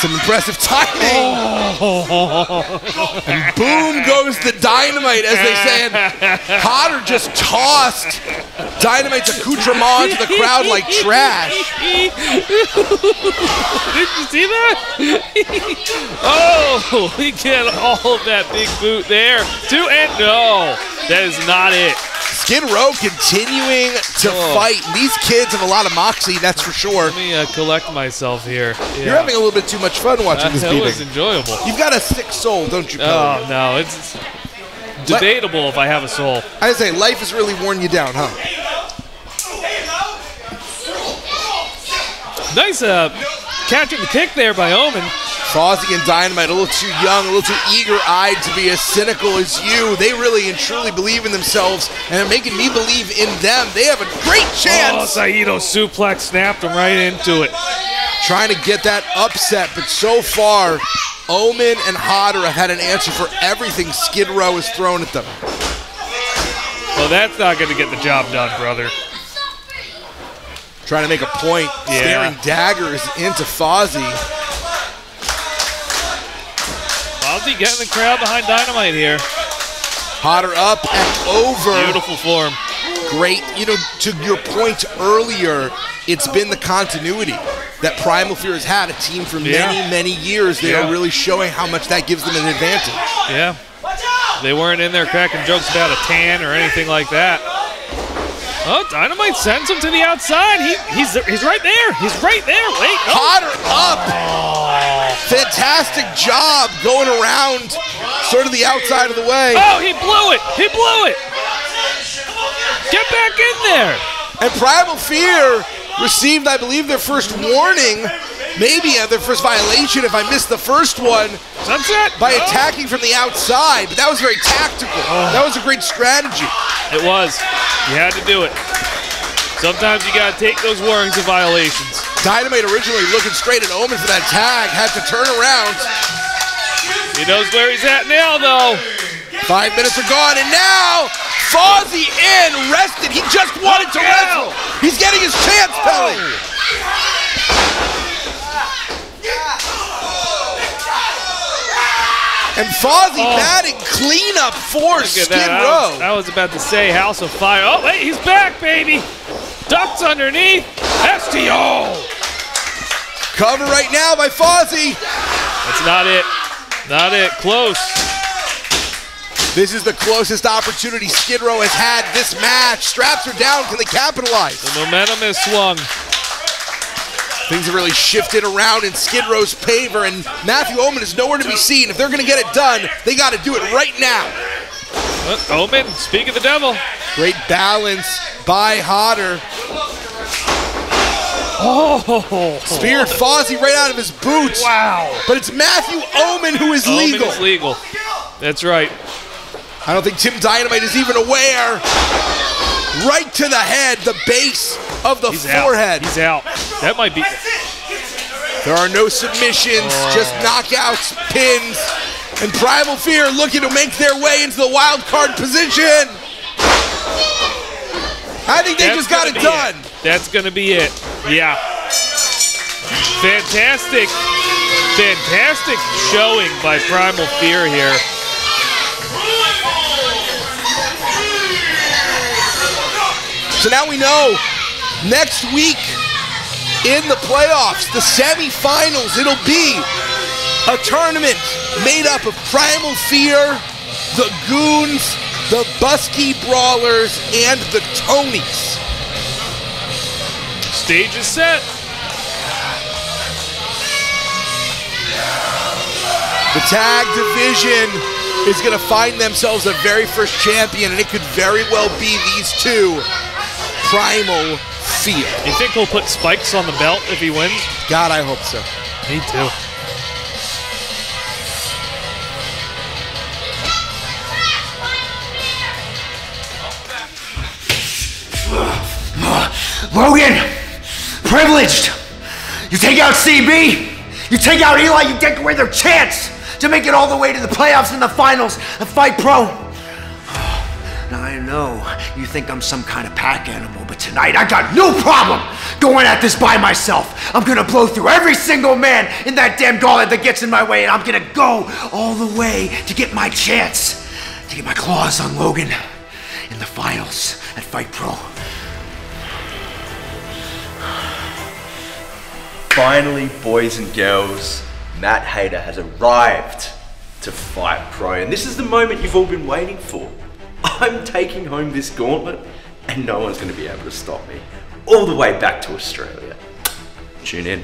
Some impressive timing. And boom goes the Dynamite, as they say. And Hayter just tossed Dynamite's accoutrement to the crowd like trash. Did you see that? Oh, we get all of that big boot there. No, that is not it. Skid Row continuing to fight. These kids have a lot of moxie, that's for sure. Let me collect myself here. Yeah. You're having a little bit too much fun watching this beating. That was enjoyable. You've got a sick soul, don't you, Pelly? Oh, no. It's debatable if I have a soul. I say, life has really worn you down, huh? Nice catching the kick there by Omen. Fozzie and Dynamite, a little too young, a little too eager-eyed to be as cynical as you. They really and truly believe in themselves, and they're making me believe in them. They have a great chance. Oh, Saito suplex snapped him right into it. Trying to get that upset, but so far, Omen and Hayter have had an answer for everything Skid Row has thrown at them. Well, that's not going to get the job done, brother. Trying to make a point, staring daggers into Fozzie. Fozzie getting the crowd behind Dynamite here. Hayter up and over. Beautiful form. Great. You know, to your point earlier, it's been the continuity that Primal Fear has had, a team for many, many years. They are really showing how much that gives them an advantage. Yeah. They weren't in there cracking jokes about a tan or anything like that. Oh, Dynamite sends him to the outside. He's right there. He's right there. Wait. No. Hayter up. Oh. Fantastic job going around sort of the outside of the way. Oh, he blew it. He blew it. Get back in there. And Primal Fear received, I believe, their first warning, maybe their first violation if I missed the first one. Sunset? By attacking from the outside, but that was very tactical. That was a great strategy. It was. You had to do it. Sometimes you got to take those warnings of violations. Dynamite originally looking straight at Omen for that tag, had to turn around. He knows where he's at now, though. 5 minutes are gone, and now Fozzie in, rested. He just wanted to wrestle. He's getting his chance, Pelly. And Fozzie batting cleanup for Skid Row. I was about to say House of Fire. Oh, wait, he's back, baby. Ducks underneath. STO. Cover right now by Fozzie. That's not it. Not it. Close. This is the closest opportunity Skid Row has had this match. Straps are down. Can they capitalize? The momentum is swung. Things have really shifted around in Skid Row's favor, and Matthew Oman is nowhere to be seen. If they're going to get it done, they got to do it right now. Oman, speak of the devil. Great balance by Hayter. Oh! Speared Fozzy right out of his boots. Wow. But it's Matthew Oman who is legal. Oman is legal. That's right. I don't think Tim Dynamite is even aware. Right to the head, the base of the forehead. He's out. That might be. There are no submissions, just knockouts, pins, and Primal Fear looking to make their way into the wild card position. I think they just got it done. That's going to be it. Yeah. Fantastic showing by Primal Fear here. So now we know next week in the playoffs, the semifinals, it'll be a tournament made up of Primal Fear, the Goons, the Busky Brawlers, and the Tonys. Stage is set. The tag division is going to find themselves a very first champion, and it could very well be these two. Primal Fear. You think he'll put spikes on the belt if he wins? God, I hope so. Me too. Logan! Privileged! You take out CB, you take out Eli, you take away their chance to make it all the way to the playoffs and the finals of Fight Pro. Now I know you think I'm some kind of pack animal, but tonight I got no problem going at this by myself. I'm gonna blow through every single man in that damn gauntlet that gets in my way, and I'm gonna go all the way to get my chance, to get my claws on Logan in the finals at Fight Pro. Finally, boys and girls, Matt Hayter has arrived to Fight Pro, and this is the moment you've all been waiting for. I'm taking home this gauntlet, and no one's going to be able to stop me. All the way back to Australia. Tune in.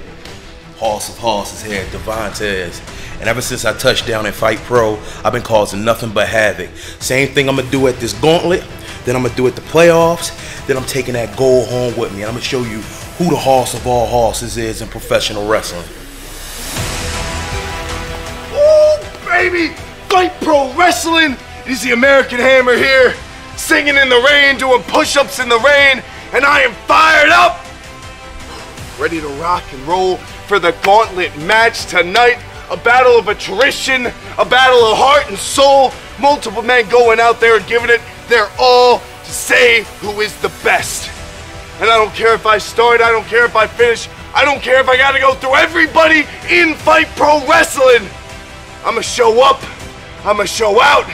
Horse of Horses here, Devantes. And ever since I touched down at Fight Pro, I've been causing nothing but havoc. Same thing I'm going to do at this gauntlet, then I'm going to do at the playoffs, then I'm taking that gold home with me. And I'm going to show you who the horse of all horses is in professional wrestling. Oh, baby! Fight Pro Wrestling is the American Hammer here, singing in the rain, doing push-ups in the rain, and I am fired up! Ready to rock and roll for the gauntlet match tonight. A battle of attrition, a battle of heart and soul. Multiple men going out there and giving it their all to say who is the best. And I don't care if I start, I don't care if I finish, I don't care if I gotta go through everybody in Fight Pro Wrestling. I'ma show up, I'ma show out,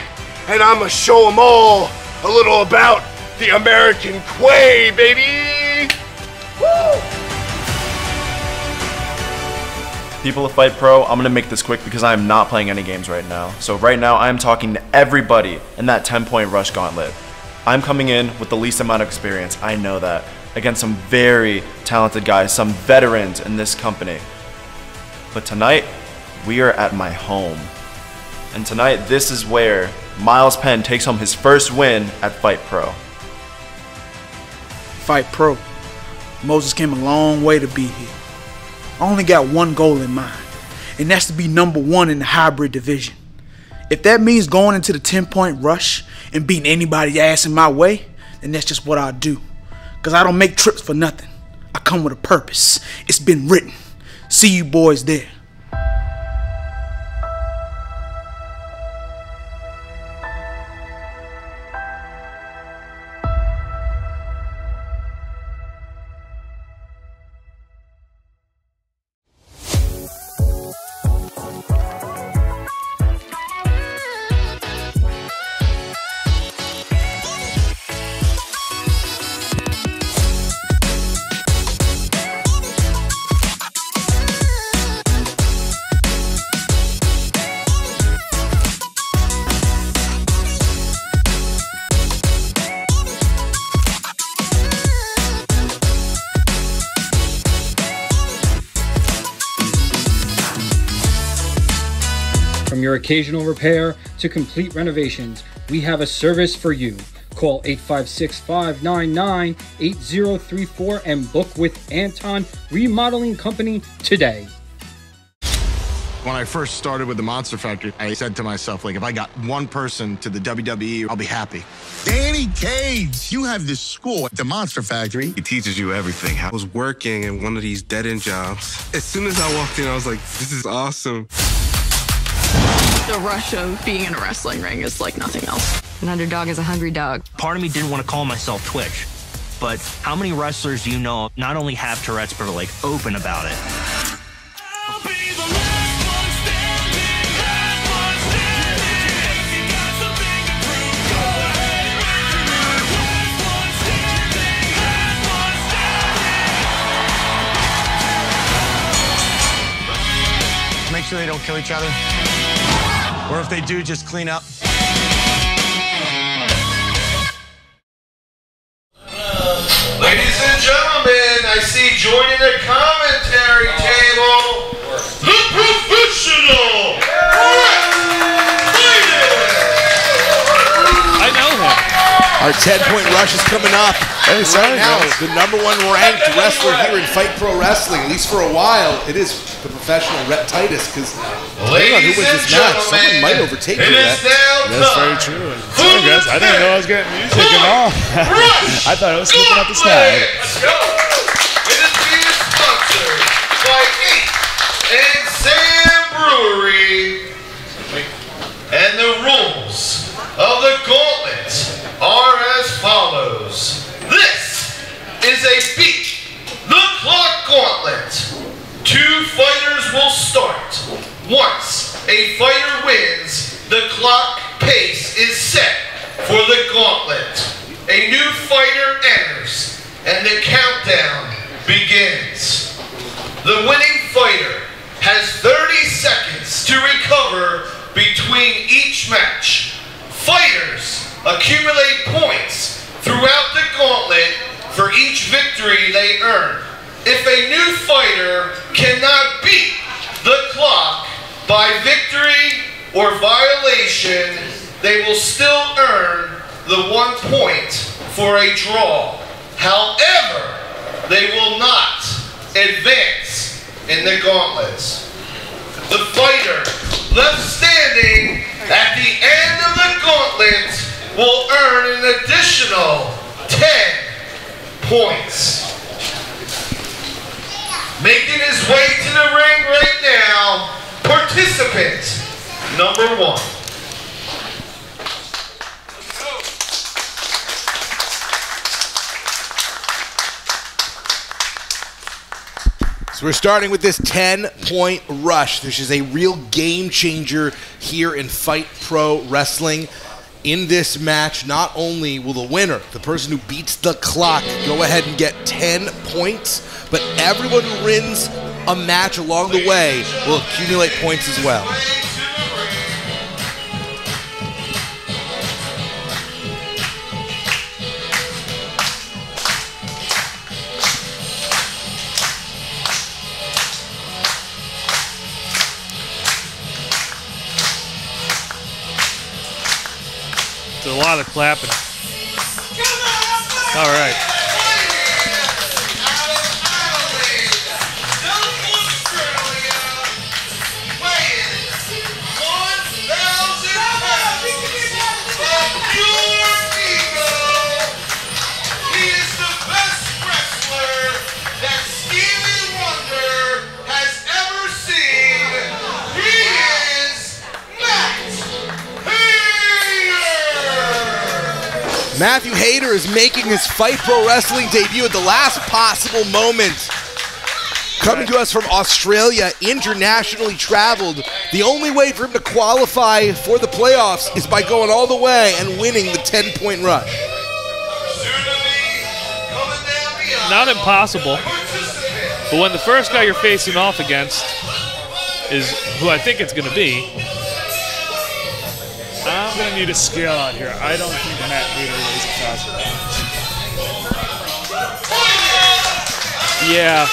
and I'ma show them all a little about the American Quay, baby! Woo! People of Fight Pro, I'm gonna make this quick because I am not playing any games right now. So right now I am talking to everybody in that 10-point rush gauntlet. I'm coming in with the least amount of experience, I know that, against some very talented guys, some veterans in this company. But tonight, we are at my home. And tonight, this is where Miles Penn takes home his first win at Fight Pro. Fight Pro. Moses came a long way to be here. I only got one goal in mind, and that's to be #1 in the hybrid division. If that means going into the 10-point rush and beating anybody's ass in my way, then that's just what I'll do. Cause I don't make trips for nothing. I come with a purpose. It's been written. See you boys there. your occasional repair to complete renovations, we have a service for you. Call 856-599-8034 and book with Anton Remodeling Company today. When I first started with the Monster Factory, I said to myself, like, if I got one person to the WWE, I'll be happy. Danny Cage, you have this school at the Monster Factory. He teaches you everything. I was working in one of these dead-end jobs. As soon as I walked in, I was like, this is awesome. The rush of being in a wrestling ring is like nothing else. An underdog is a hungry dog. Part of me didn't want to call myself Twitch, but how many wrestlers do you know not only have Tourette's, but are like open about it? Make sure they don't kill each other. Or if they do, just clean up. Ladies and gentlemen, I see joining the commentary table, the professional I know him. Our 10-point rush is coming up. Hey, sorry, right now, guys. the #1 ranked wrestler here in Fight Pro Wrestling, at least for a while, it is the professional Rhett Titus, because depending on who wins this match, someone might overtake you, Rhett. That's very true. Sorry, guys, I didn't know I was getting music and all. I thought I was slipping up the slide. Let's go. It is being sponsored by FIGHTT and Sam Brewery. And the rules of the gauntlet are as follows. This is a beat the clock gauntlet. 2 fighters will start. Once a fighter wins, the clock pace is set for the gauntlet. A new fighter enters, and the countdown begins. The winning fighter has 30 seconds to recover between each match. Fighters accumulate points throughout the gauntlet for each victory they earn. If a new fighter cannot beat the clock by victory or violation, they will still earn the 1 point for a draw. However, they will not advance in the gauntlets. The fighter left standing at the end of the gauntlet will earn an additional 10 points. Making his way to the ring right now, participant #1. So we're starting with this 10-point rush. This is a real game changer here in Fight Pro Wrestling. In this match, not only will the winner, the person who beats the clock, go ahead and get 10 points, but everyone who wins a match along the way will accumulate points as well. A lot of clapping. All right. Matthew Hayter is making his Fight Pro Wrestling debut at the last possible moment. Coming to us from Australia, internationally traveled. The only way for him to qualify for the playoffs is by going all the way and winning the 10-point rush. Not impossible. But when the first guy you're facing off against is who I think it's going to be, I'm going to need a scale out here. I don't think Matt Hayter weighs 1,000 pounds. yeah.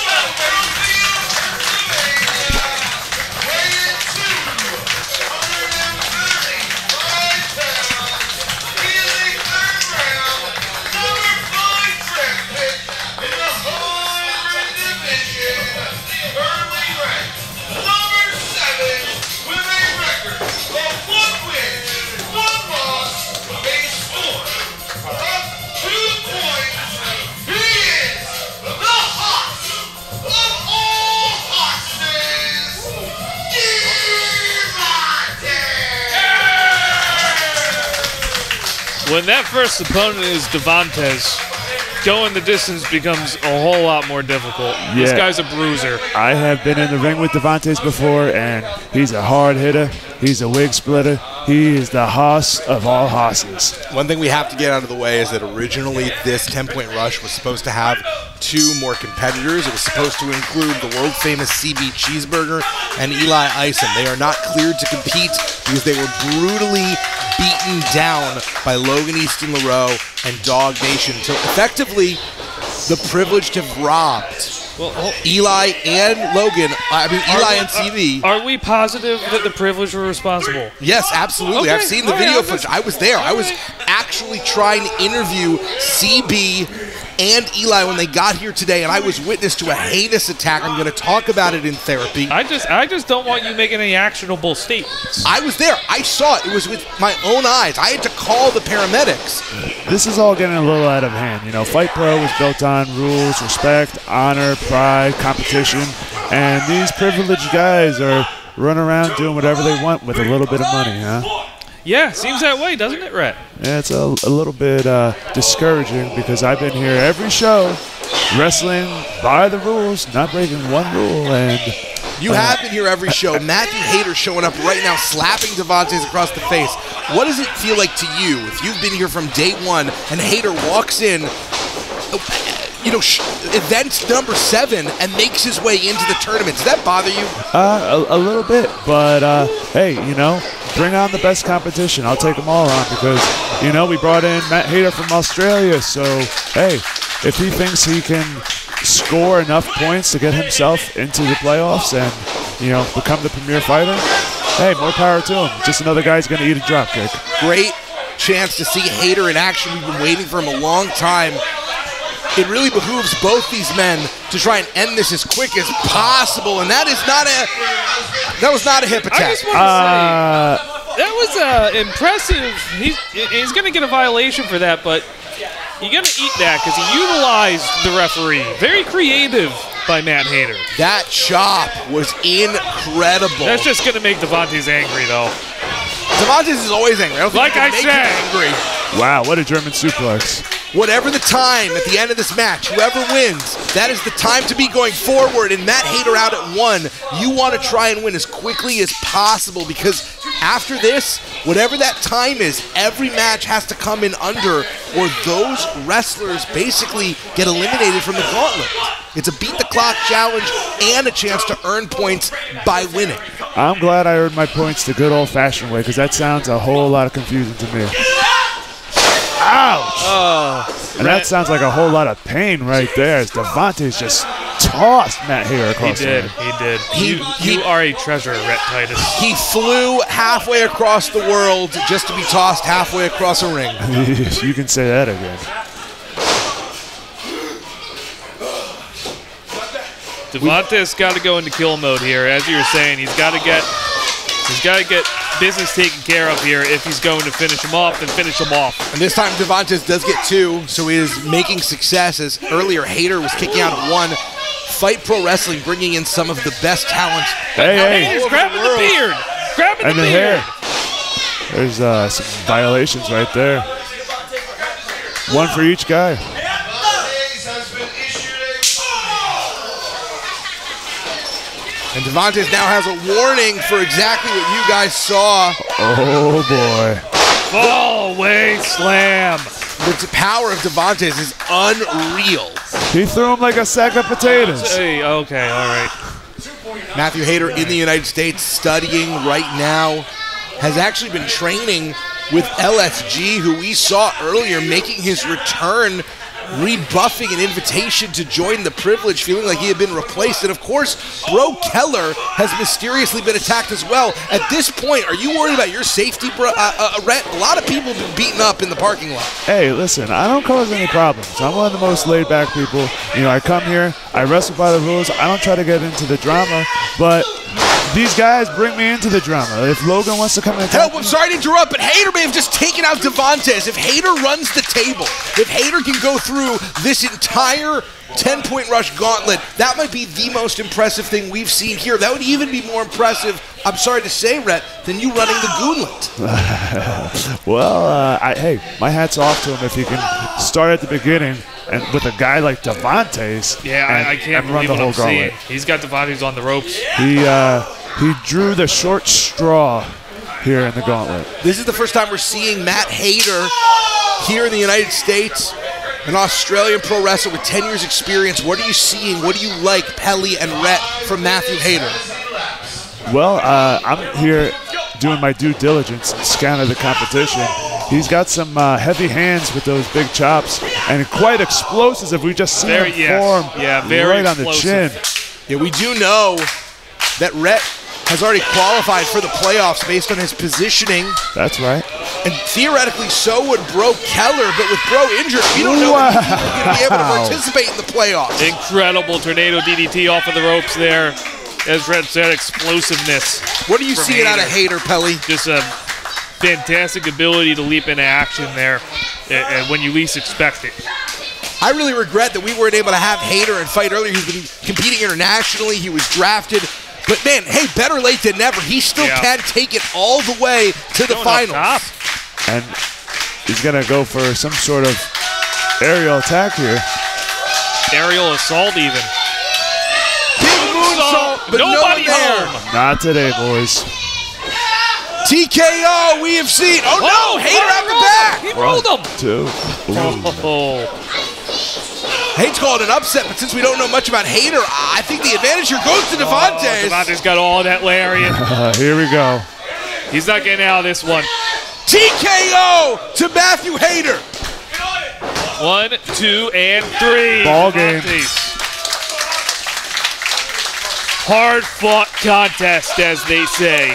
When that first opponent is Devantes, going the distance becomes a whole lot more difficult. Yeah. This guy's a bruiser. I have been in the ring with Devantes before, and he's a hard hitter. He's a wig splitter. He is the hoss of all hosses. One thing we have to get out of the way is that originally this 10-point rush was supposed to have 2 more competitors. It was supposed to include the world-famous CB Cheeseburger and Eli Ison. They are not cleared to compete because they were brutally beaten down by Logan Easton Laroux and Dog Nation. So effectively, the privileged have robbed Eli and Logan, Eli and CV. Are we positive that the privileged were responsible? Yes, absolutely. Okay. I've seen the video footage. I was there. I was actually trying to interview CB and Eli when they got here today, and I was witness to a heinous attack. I'm going to talk about it in therapy. I just don't want you making any actionable statements. I was there. I saw it. It was with my own eyes. I had to call the paramedics. This is all getting a little out of hand. You know, Fight Pro was built on rules, respect, honor, pride, competition, and these privileged guys are running around doing whatever they want with a little bit of money, huh? Yeah, seems that way, doesn't it, Rhett? Yeah, it's a little bit discouraging because I've been here every show, wrestling by the rules, not breaking one rule, and you have been here every show. Matthew Hayter showing up right now, slapping Devantes across the face. What does it feel like to you if you've been here from day one and Hayter walks in, you know, event number 7 and makes his way into the tournament? Does that bother you? A little bit, but hey, you know, bring on the best competition. I'll take them all on because, you know, we brought in Matt Hayter from Australia, so hey, if he thinks he can score enough points to get himself into the playoffs and, you know, become the premier fighter, hey, more power to him. Just another guy's going to eat a drop kick. Great chance to see Hayter in action. We've been waiting for him a long time. It really behooves both these men to try and end this as quick as possible, and that was not a hip attack. I just want to say, that was impressive. He's going to get a violation for that, but you're going to eat that because he utilized the referee. Very creative by Matt Hayter. That chop was incredible. That's just going to make Devantes angry, though. Devantes is always angry. I don't think like I said, angry. Wow, what a German suplex. Whatever the time at the end of this match, whoever wins, that is the time to be going forward. And Matt Hayter out at 1, you want to try and win as quickly as possible because after this, whatever that time is, every match has to come in under or those wrestlers basically get eliminated from the gauntlet. It's a beat the clock challenge and a chance to earn points by winning. I'm glad I earned my points the good old-fashioned way because that sounds a whole lot of confusion to me. Ouch! And that sounds like a whole lot of pain right there as Devantes just tossed Matt Hayter across the ring. He did. You are a treasure, Rhett Titus. He flew halfway across the world just to be tossed halfway across a ring. You can say that again. Devantes got to go into kill mode here. As you were saying, he's got to get business taken care of here. If he's going to finish him off, then finish him off. And this time Devantes does get 2, so he is making success. As earlier Hayter was kicking out at 1. Fight Pro Wrestling bringing in some of the best talent. Hey, Hayter's grabbing the beard. Grabbing and the beard. hair. There's some violations right there. 1 for each guy. And Devantes now has a warning for exactly what you guys saw. Oh, boy. Fall away slam. The power of Devantes is unreal. He threw him like a sack of potatoes. Hey, okay, all right. Matthew Hayter in the United States studying right now. Has actually been training with LSG, who we saw earlier making his return, rebuffing an invitation to join the privilege, feeling like he had been replaced. And of course, Bro Keller has mysteriously been attacked as well. At this point, are you worried about your safety, Rhett? A lot of people have been beaten up in the parking lot. Hey, listen, I don't cause any problems. I'm one of the most laid-back people. You know, I come here, I wrestle by the rules. I don't try to get into the drama, but these guys bring me into the drama. If Logan wants to come in, help! I'm sorry to interrupt, but Hayter may have just taken out Devantes. If Hayter runs the table, if Hayter can go through this entire 10-point rush gauntlet. That might be the most impressive thing we've seen here. That would even be more impressive, I'm sorry to say, Rhett, than you running the gauntlet. Well, hey, my hat's off to him if he can start at the beginning and with a guy like Devantes. Yeah, I can't believe what I'm seeing. He's got Devantes on the ropes. He drew the short straw here in the gauntlet. This is the first time we're seeing Matt Hayter here in the United States, an Australian pro wrestler with 10 years experience. What are you seeing? What do you like, Pelly and Rhett, from Matthew Hayter? Well, I'm here doing my due diligence and scanning the competition. He's got some heavy hands with those big chops and quite explosive. If we just see him form right on the chin. Yeah, we do know that Rhett has already qualified for the playoffs based on his positioning. That's right. And theoretically, so would Bro Keller, but with Bro injured, we don't know if he's going to be able to participate in the playoffs. Incredible tornado DDT off of the ropes there. As Red said, explosiveness. What are you seeing out of Hayter, Pelly? Just a fantastic ability to leap into action there and when you least expect it. I really regret that we weren't able to have Hayter and fight earlier. He's been competing internationally. He was drafted. But, man, hey, better late than never. He still can take it all the way to the finals. And he's going to go for some sort of aerial attack here. Aerial assault even. Big moonsault, but nobody there. home. Not today, boys. TKO we have seen. Oh, no, Hayter out the back. He rolled him. 2. Hate's called an upset, but since we don't know much about Hayter, I think the advantage here goes to Devantes. Devantes got all that lariat. Here we go. He's not getting out of this one. TKO to Matthew Hayter. 1, 2, and 3. Ball game. Hard-fought contest, as they say.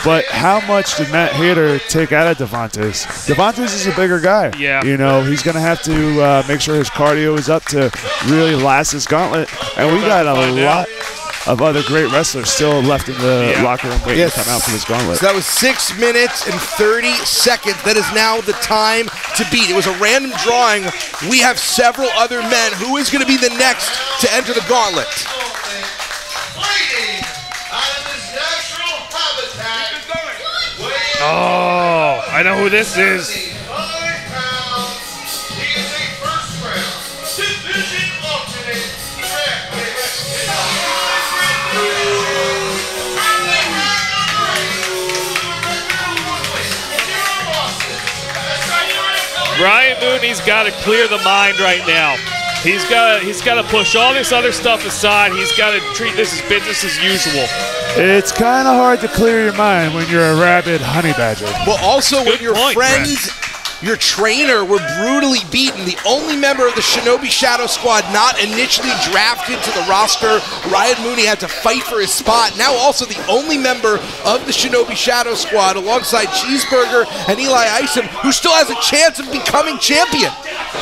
But how much did Matt Hayter take out of Devantes? Devantes is a bigger guy. Yeah. You know, he's going to have to make sure his cardio is up to really last this gauntlet. And we got a lot of other great wrestlers still left in the locker room waiting to come out for this gauntlet. So that was 6 minutes and 30 seconds. That is now the time to beat. It was a random drawing. We have several other men. Who is going to be the next to enter the gauntlet? Oh, I know who this is. Ryan Mooney's got to clear the mind right now. He's got to push all this other stuff aside. He's got to treat this as business as usual. It's kind of hard to clear your mind when you're a rabid honey badger. Well, also when your friends, your trainer, were brutally beaten. The only member of the Shinobi Shadow Squad not initially drafted to the roster, Ryan Mooney, had to fight for his spot. Now also the only member of the Shinobi Shadow Squad, alongside Cheeseburger and Eli Isom, who still has a chance of becoming champion.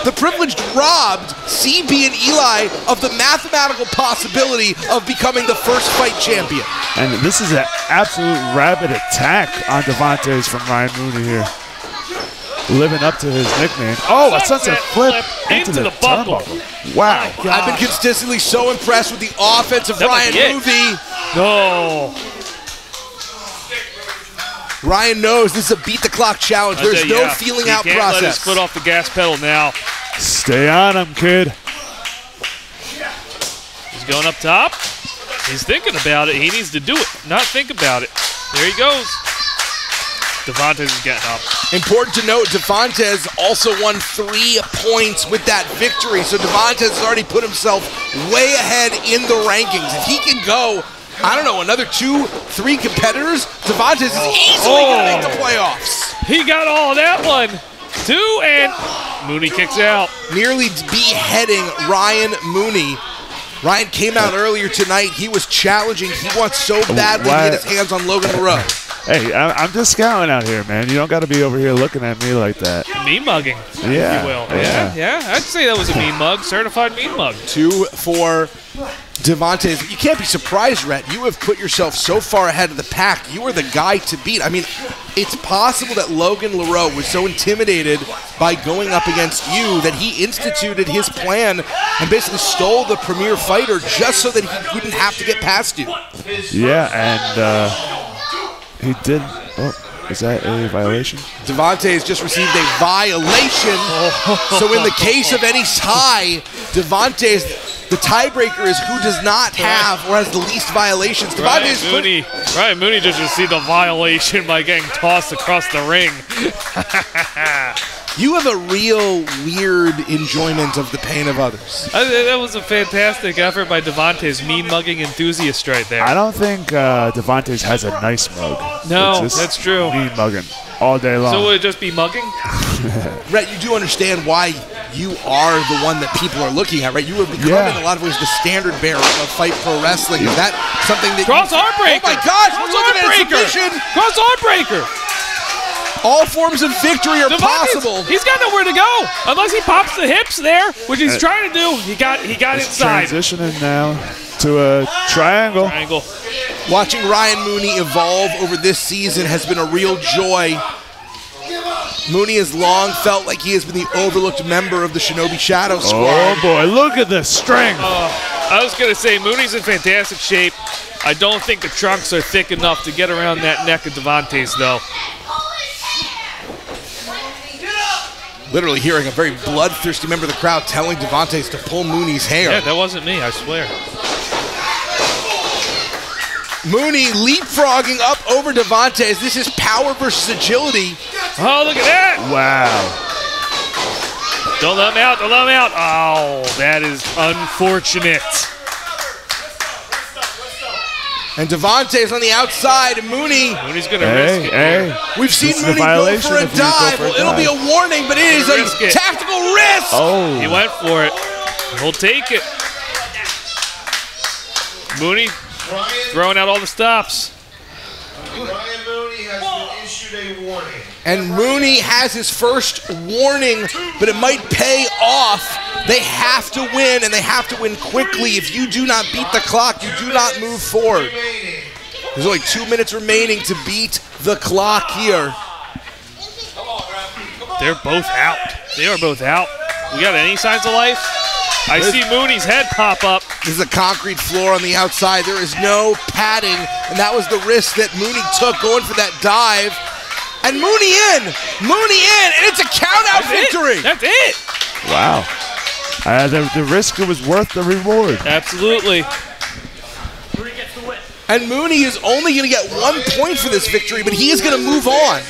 The privileged robbed CB and Eli of the mathematical possibility of becoming the first fight champion. And this is an absolute rabid attack on Devantes from Ryan Mooney here. Living up to his nickname. Oh, a sunset flip into the turnbuckle. Wow. I've been consistently so impressed with the offense of Ryan Mooney. No. Ryan knows this is a beat the clock challenge. There's no feeling out process. He can't let his foot off the gas pedal now. Stay on him, kid. He's going up top. He's thinking about it. He needs to do it, not think about it. There he goes. Devantes is getting up. Important to note, Devantes also won 3 points with that victory. So Devantes has already put himself way ahead in the rankings. If he can go, I don't know, another 2-3 competitors, Devantes is easily going to make the playoffs. He got all that one. 2, and Mooney kicks out. Nearly beheading Ryan Mooney. Ryan came out earlier tonight. He was challenging. He wants so badly to get his hands on Logan Laroux. Hey, I'm just scouting out here, man. You don't got to be over here looking at me like that. Mean mugging, Yeah, if you will. yeah. Yeah. I'd say that was a mean mug. Certified mean mug. 2 for Devantes. You can't be surprised, Rhett. You have put yourself so far ahead of the pack. You are the guy to beat. I mean, it's possible that Logan Laroux was so intimidated by going up against you that he instituted his plan and basically stole the premier fighter just so that he wouldn't have to get past you. Yeah, and he did. Oh, is that a violation? Devantes just received a violation. So in the case of any tie, Devantes, the tiebreaker is who does not have or has the least violations. Ryan Mooney just received a violation by getting tossed across the ring. You have a real weird enjoyment of the pain of others. That was a fantastic effort by Devantes, mean mugging enthusiast right there. I don't think Devantes has a nice mug. No, It's just that's true. Mean mugging all day long. So would it just be mugging? Rhett, you do understand why you are the one that people are looking at, right? You have become in a lot of ways the standard bearer of Fight Pro Wrestling. Is that something that Cross arm breaker? Oh my gosh, Cross we're looking arm at a breaker. submission. Cross arm breaker. All forms of victory are Devantes, possible. He's got nowhere to go unless he pops the hips there, which he's trying to do. He got inside. Transitioning now to a triangle. Watching Ryan Mooney evolve over this season has been a real joy. Mooney has long felt like he has been the overlooked member of the Shinobi Shadow Squad. Oh boy, look at the strength. I was going to say, Mooney's in fantastic shape. I don't think the trunks are thick enough to get around that neck of Devantes, though. Literally hearing a very bloodthirsty member of the crowd telling Devantes to pull Mooney's hair. Yeah, that wasn't me, I swear. Mooney leapfrogging up over Devantes. This is power versus agility. Oh, look at that. Wow. Don't let him out, don't let him out. Oh, that is unfortunate. And Devantes on the outside, and Mooney's going to risk it. We've seen Mooney go for a dive. Well, it'll be a warning, but it is a tactical risk. Oh. He went for it. He'll take it. Mooney throwing out all the stops. Ryan Mooney has been issued a warning. And Mooney has his first warning, but it might pay off. They have to win, and they have to win quickly. If you do not beat the clock, you do not move forward. There's only 2 minutes remaining to beat the clock here. They're both out. They are both out. We got any signs of life? I see Mooney's head pop up. This is a concrete floor on the outside. There is no padding, and that was the risk that Mooney took going for that dive. And Mooney in, and it's a count-out victory. That's it. Wow. The risk was worth the reward. Absolutely. And Mooney is only going to get 1 point for this victory, but he is going to move on.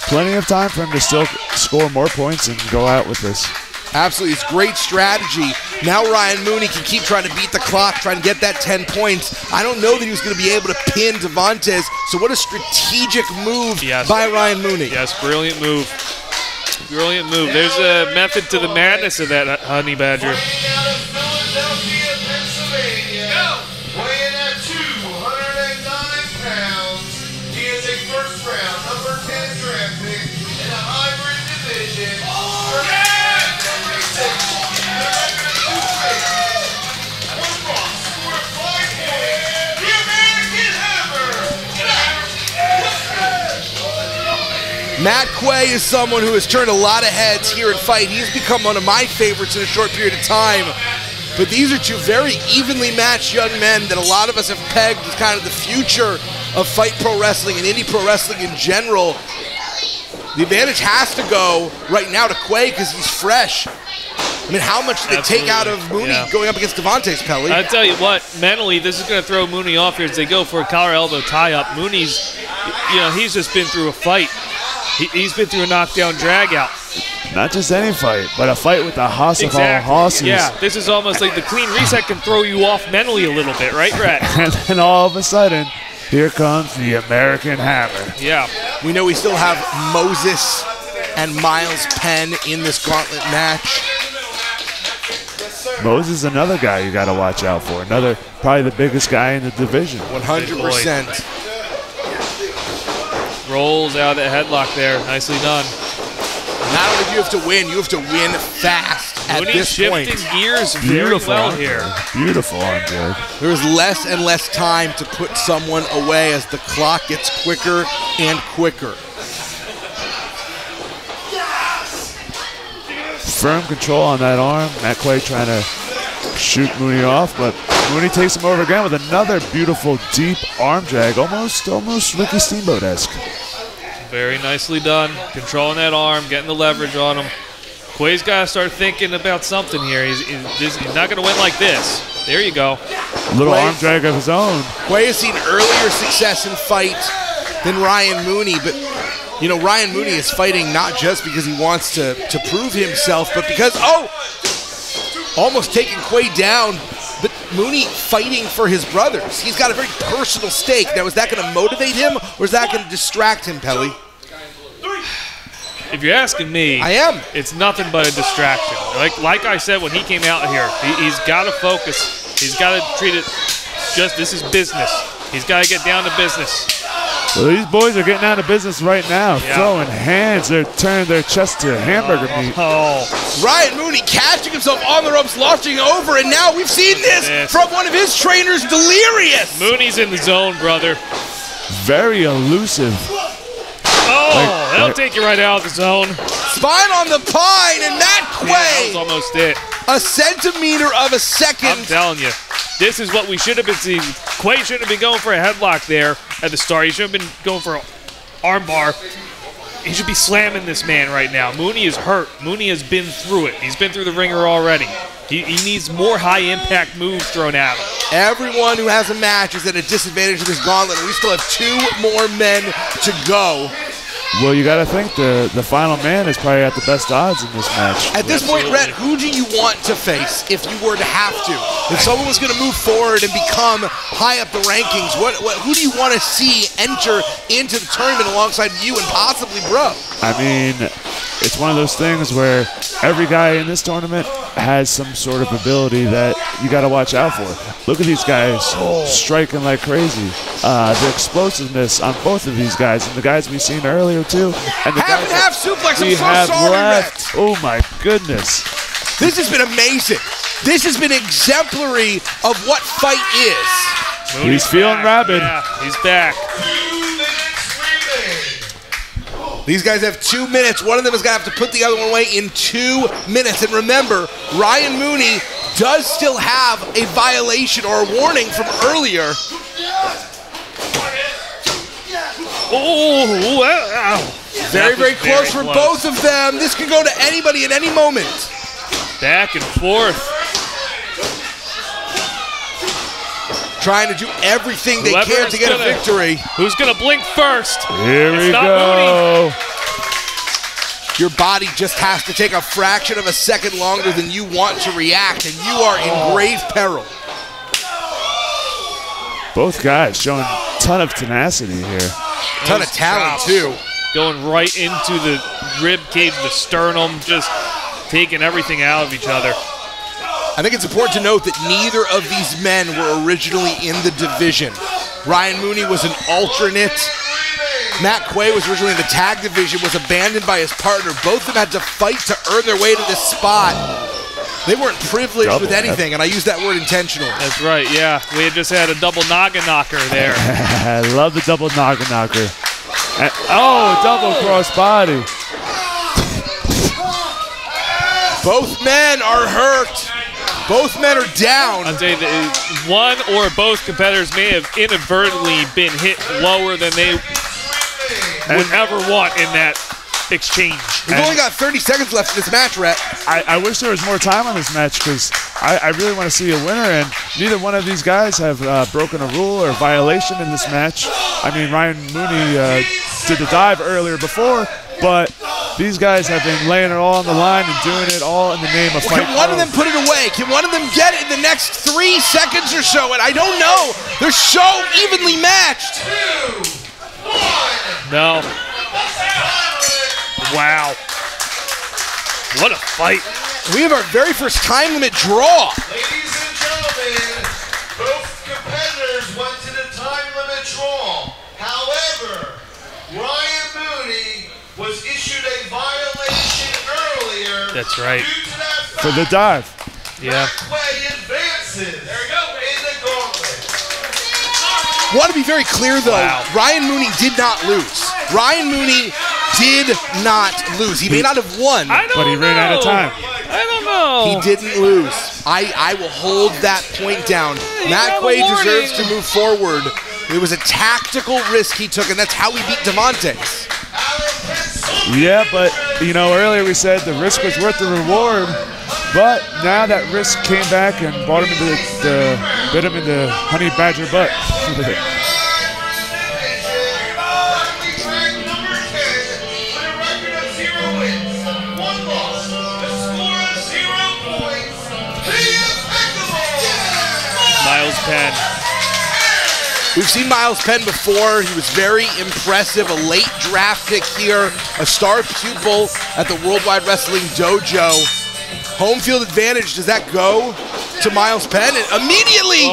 Plenty of time for him to still score more points and go out with this. Absolutely, it's great strategy. Now Ryan Mooney can keep trying to beat the clock, trying to get that 10 points. I don't know that he was going to be able to pin Devantes, so what a strategic move by Ryan Mooney. Yes, brilliant move. Brilliant move. There's a method to the madness of that honey badger. Weighing at 209 pounds, he is a first round number 10 draft pick in a hybrid division. Matt Quay is someone who has turned a lot of heads here at Fight. He's become one of my favorites in a short period of time. But these are two very evenly matched young men that a lot of us have pegged as kind of the future of Fight Pro Wrestling and Indie Pro Wrestling in general. The advantage has to go right now to Quay because he's fresh. I mean, how much did they take out of Mooney going up against Devantes, Pelly? I tell you what, mentally, this is going to throw Mooney off here as they go for a collar elbow tie-up. Mooney's, he's just been through a fight. He's been through a knockdown drag-out. Not just any fight, but a fight with the hoss of all hosses. Yeah, this is almost like the clean reset can throw you off mentally a little bit, right, Brett? And then all of a sudden, here comes the American Hammer. Yeah. We know we still have Moses and Miles Penn in this gauntlet match. Moses is another guy you got to watch out for. Another, probably the biggest guy in the division. 100%. Rolls out of the headlock there. Nicely done. Not only do you have to win fast at Mooney this point. shifting gears very well here. Beautiful arm drag. There is less and less time to put someone away as the clock gets quicker and quicker. Firm control on that arm. Matt Quay trying to shoot Mooney off, but Mooney takes him over again with another beautiful deep arm drag, almost Ricky Steamboat-esque. Very nicely done. Controlling that arm, getting the leverage on him. Quay's got to start thinking about something here. He's not going to win like this. There you go. Little arm drag of his own. Quay has seen earlier success in fight than Ryan Mooney, but you know, Ryan Mooney is fighting not just because he wants to prove himself, but because, almost taking Quay down, but Mooney fighting for his brothers. He's got a very personal stake. Now, is that going to motivate him, or is that going to distract him, Pelly? If you're asking me, I am. It's nothing but a distraction. Like I said when he came out here, he's got to focus. He's got to treat it just, this is business. He's got to get down to business. Well, these boys are getting out of business right now. Yeah. Throwing hands. They're turning their chest to hamburger meat. Ryan Mooney catching himself on the ropes, launching over, and now we've seen this from one of his trainers, Delirious. Mooney's in the zone, brother. Very elusive. That'll take you right out of the zone. Spine on the pine, and Matt Quay. That was almost it. A centimeter of a second. I'm telling you. This is what we should have been seeing. Quay shouldn't have been going for a headlock there at the start. He should have been going for an arm bar. He should be slamming this man right now. Mooney is hurt. Mooney has been through it. He's been through the ringer already. He needs more high-impact moves thrown at him. Everyone who has a match is at a disadvantage in this gauntlet, and we still have 2 more men to go. Well, you got to think the final man is probably at the best odds in this match. At this point, Rhett, who do you want to face if you were to have to? If someone was going to move forward and become high up the rankings, who do you want to see enter into the tournament alongside you and possibly Bro? I mean, it's one of those things where every guy in this tournament has some sort of ability that you got to watch out for. Look at these guys striking like crazy. The explosiveness on both of these guys and the guys we've seen earlier too. And the half suplex, I'm so sorry, left. Oh my goodness. This has been amazing. This has been exemplary of what fight is. He's feeling rabid. Yeah, he's back. These guys have 2 minutes. One of them is going to have to put the other one away in 2 minutes. And remember, Ryan Mooney does still have a violation or a warning from earlier. Very, very close for both of them. This could go to anybody at any moment. Back and forth. Trying to do everything they can to get a victory. Who's going to blink first? Here we go. Mooney. Your body just has to take a fraction of a second longer than you want to react, and you are in grave peril. Both guys showing a ton of tenacity here. Ton of talent, too. Going right into the rib cage, the sternum, just taking everything out of each other. I think it's important to note that neither of these men were originally in the division. Ryan Mooney was an alternate. Matt Quay was originally in the tag division, was abandoned by his partner. Both of them had to fight to earn their way to this spot. They weren't privileged with anything, and I use that word intentionally. That's right, yeah. We had just had a double noggin knocker there. I love the double noggin knocker. And, double cross body. Both men are hurt. Both men are down. I'd say that one or both competitors may have inadvertently been hit lower than they would ever want in that exchange. We've only got 30 seconds left in this match, Rhett. I wish there was more time on this match because I really want to see a winner, and neither one of these guys have broken a rule or violation in this match. I mean, Ryan Mooney did the dive earlier before, but these guys have been laying it all on the line and doing it all in the name of fight. Can one of them put it away? Can one of them get it in the next 3 seconds or so? And I don't know. They're so evenly matched. 2, 1. No. Wow. What a fight. We have our very first time limit draw. Ladies and gentlemen, both competitors went to the time limit draw. However, Ryan Mooney was issued a violation earlier. That's right. Due to that fact, For the dive. Yeah. Quay advances in the gauntlet. Want to be very clear, though, Ryan Mooney did not lose. Ryan Mooney did not lose. He may not have won. But he ran out of time. I don't know. He didn't lose. I will hold that point down. Matt Quay deserves to move forward. It was a tactical risk he took, and that's how he beat Devantes. Yeah, but, you know, earlier we said the risk was worth the reward. But now that risk came back and brought him into bit him into honey badger butt. Miles Penn. We've seen Miles Penn before. He was very impressive, a late draft pick here, a star pupil at the Worldwide Wrestling Dojo. Home field advantage, does that go to Miles Penn? And immediately!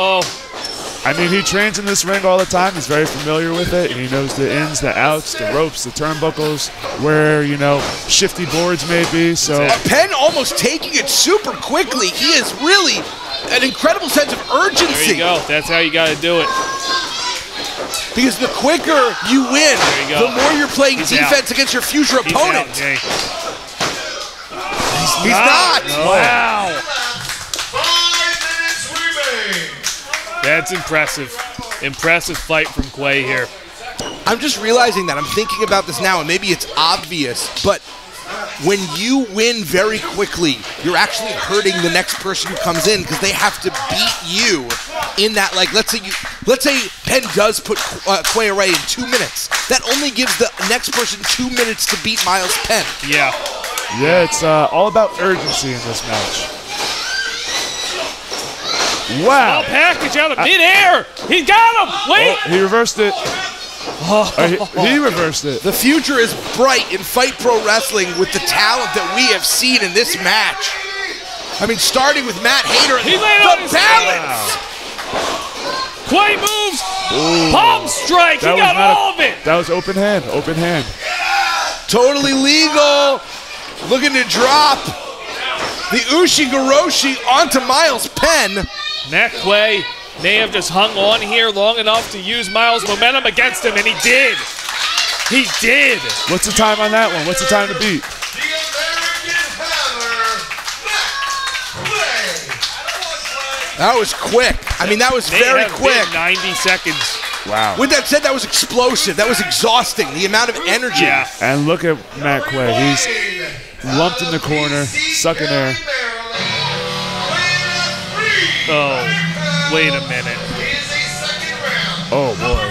I mean, he trains in this ring all the time. He's very familiar with it. He knows the ins, the outs, the ropes, the turnbuckles, where, you know, shifty boards may be. So Penn almost taking it super quickly. He is really an incredible sense of urgency. There you go. That's how you got to do it. Because the quicker you win, the more you're playing defense against your future opponent. He's not. No. Wow. 5 minutes remain. That's impressive. Impressive fight from Quay here. I'm just realizing that. I'm thinking about this now, and maybe it's obvious, but when you win very quickly, you're actually hurting the next person who comes in because they have to beat you in that, like, let's say Penn does put Quay away in 2 minutes. That only gives the next person 2 minutes to beat Miles Penn. Yeah. yeah, it's all about urgency in this match. Wow. Package out of midair. He got him. Wait. Oh, he reversed it. He reversed it. The future is bright in Fight Pro Wrestling with the talent that we have seen in this match. I mean, starting with Matt Hayter, He laid on his balance. Quay moves. Ooh. Palm strike. He got all of it. That was open hand. Open hand. Totally legal. Looking to drop the Ushigoroshi onto Miles Penn. Matt Quay may have just hung on here long enough to use Miles' momentum against him, and he did. He did. What's the time on that one? What's the time to beat? That was quick. I mean, that was very quick. 90 seconds. Wow. With that said, that was explosive. That was exhausting. The amount of energy. Yeah. And look at Matt Quay. He's lumped in the corner, sucking air. Oh, wait a minute. Oh, boy.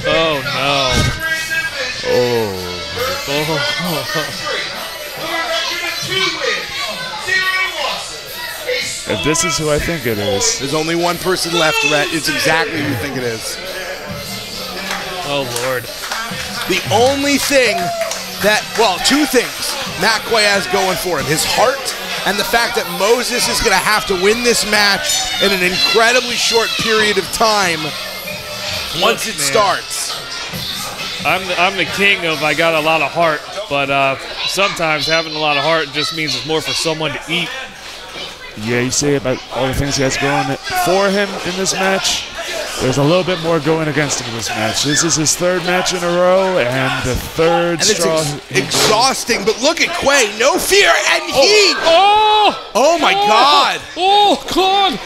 Oh, no. Oh. If this is who I think it is. There's only one person left, Rhett. It's exactly who you think it is. Oh, Lord. The only thing that, well, two things Matt Quay has going for him. His heart and the fact that Moses is going to have to win this match in an incredibly short period of time once it starts. I'm the king of I got a lot of heart, but sometimes having a lot of heart just means it's more for someone to eat. Yeah, you say about all the things he has going for him in this match. There's a little bit more going against him in this match. This is his third match in a row, and the third And straw. it's exhausting, but look at Quay, no fear, and he. Oh my God! Oh God!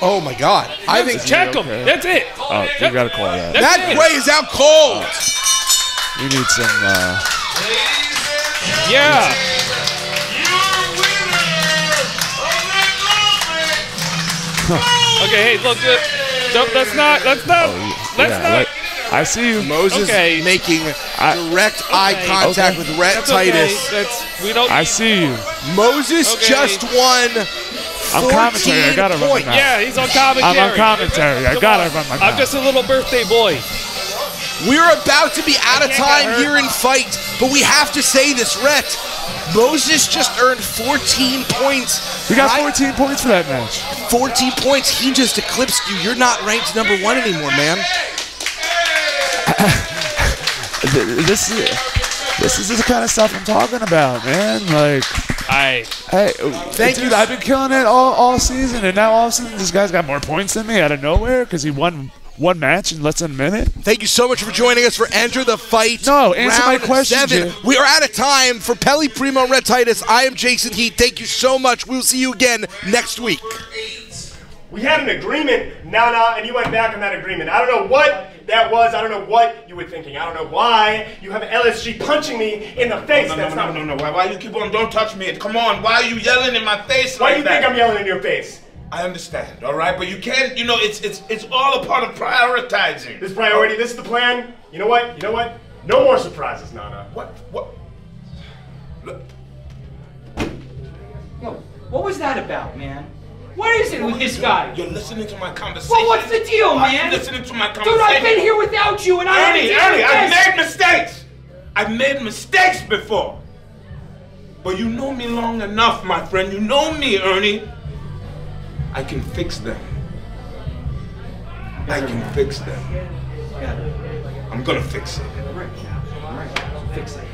Oh my God! I think check him. That's it. Oh, you gotta call that. Matt Quay is out cold. You need some. Yeah. Okay, hey, look, that's not. I see you. Moses making direct eye contact with Rhett Titus. We don't. I see you. Moses just won 14 I'm commentary. I gotta run my mouth. Yeah, he's on commentary. I'm on commentary. I gotta run my mouth. I'm just a little birthday boy. We're about to be out of time here in Fight, but we have to say this, Rhett. Moses just earned 14 points. We got 14 points for that match. 14 points. He just eclipsed you. You're not ranked number 1 anymore, man. This is the kind of stuff I'm talking about, man. Like, hey, dude, I've been killing it all season, and now all of a sudden this guy's got more points than me out of nowhere because he won one match in less than a minute. Thank you so much for joining us for Enter the Fight. No, answer my question, 7. We are out of time. For Pelly, Primo, Red Titus, I am Jason Heat. Thank you so much. We'll see you again next week. We had an agreement, and you went back on that agreement. I don't know what that was. I don't know what you were thinking. I don't know why you have LSG punching me in the face. No. Why you keep on? Don't touch me. Come on. Why are you yelling in my face Why like do you that? think I'm yelling in your face? I understand, all right? But you can't, it's all a part of prioritizing. This priority, this is the plan. You know what? No more surprises, Nana. What? Look. Yo, what was that about, man? What is it with this guy? You're listening to my conversation. Well, what's the deal, man? You're listening to my conversation. Dude, I've been here without you, and I Ernie, I've made mistakes. I've made mistakes before. But you know me long enough, my friend. You know me, Ernie. I can fix them. I can fix them. I'm gonna fix it. All right. Fix it.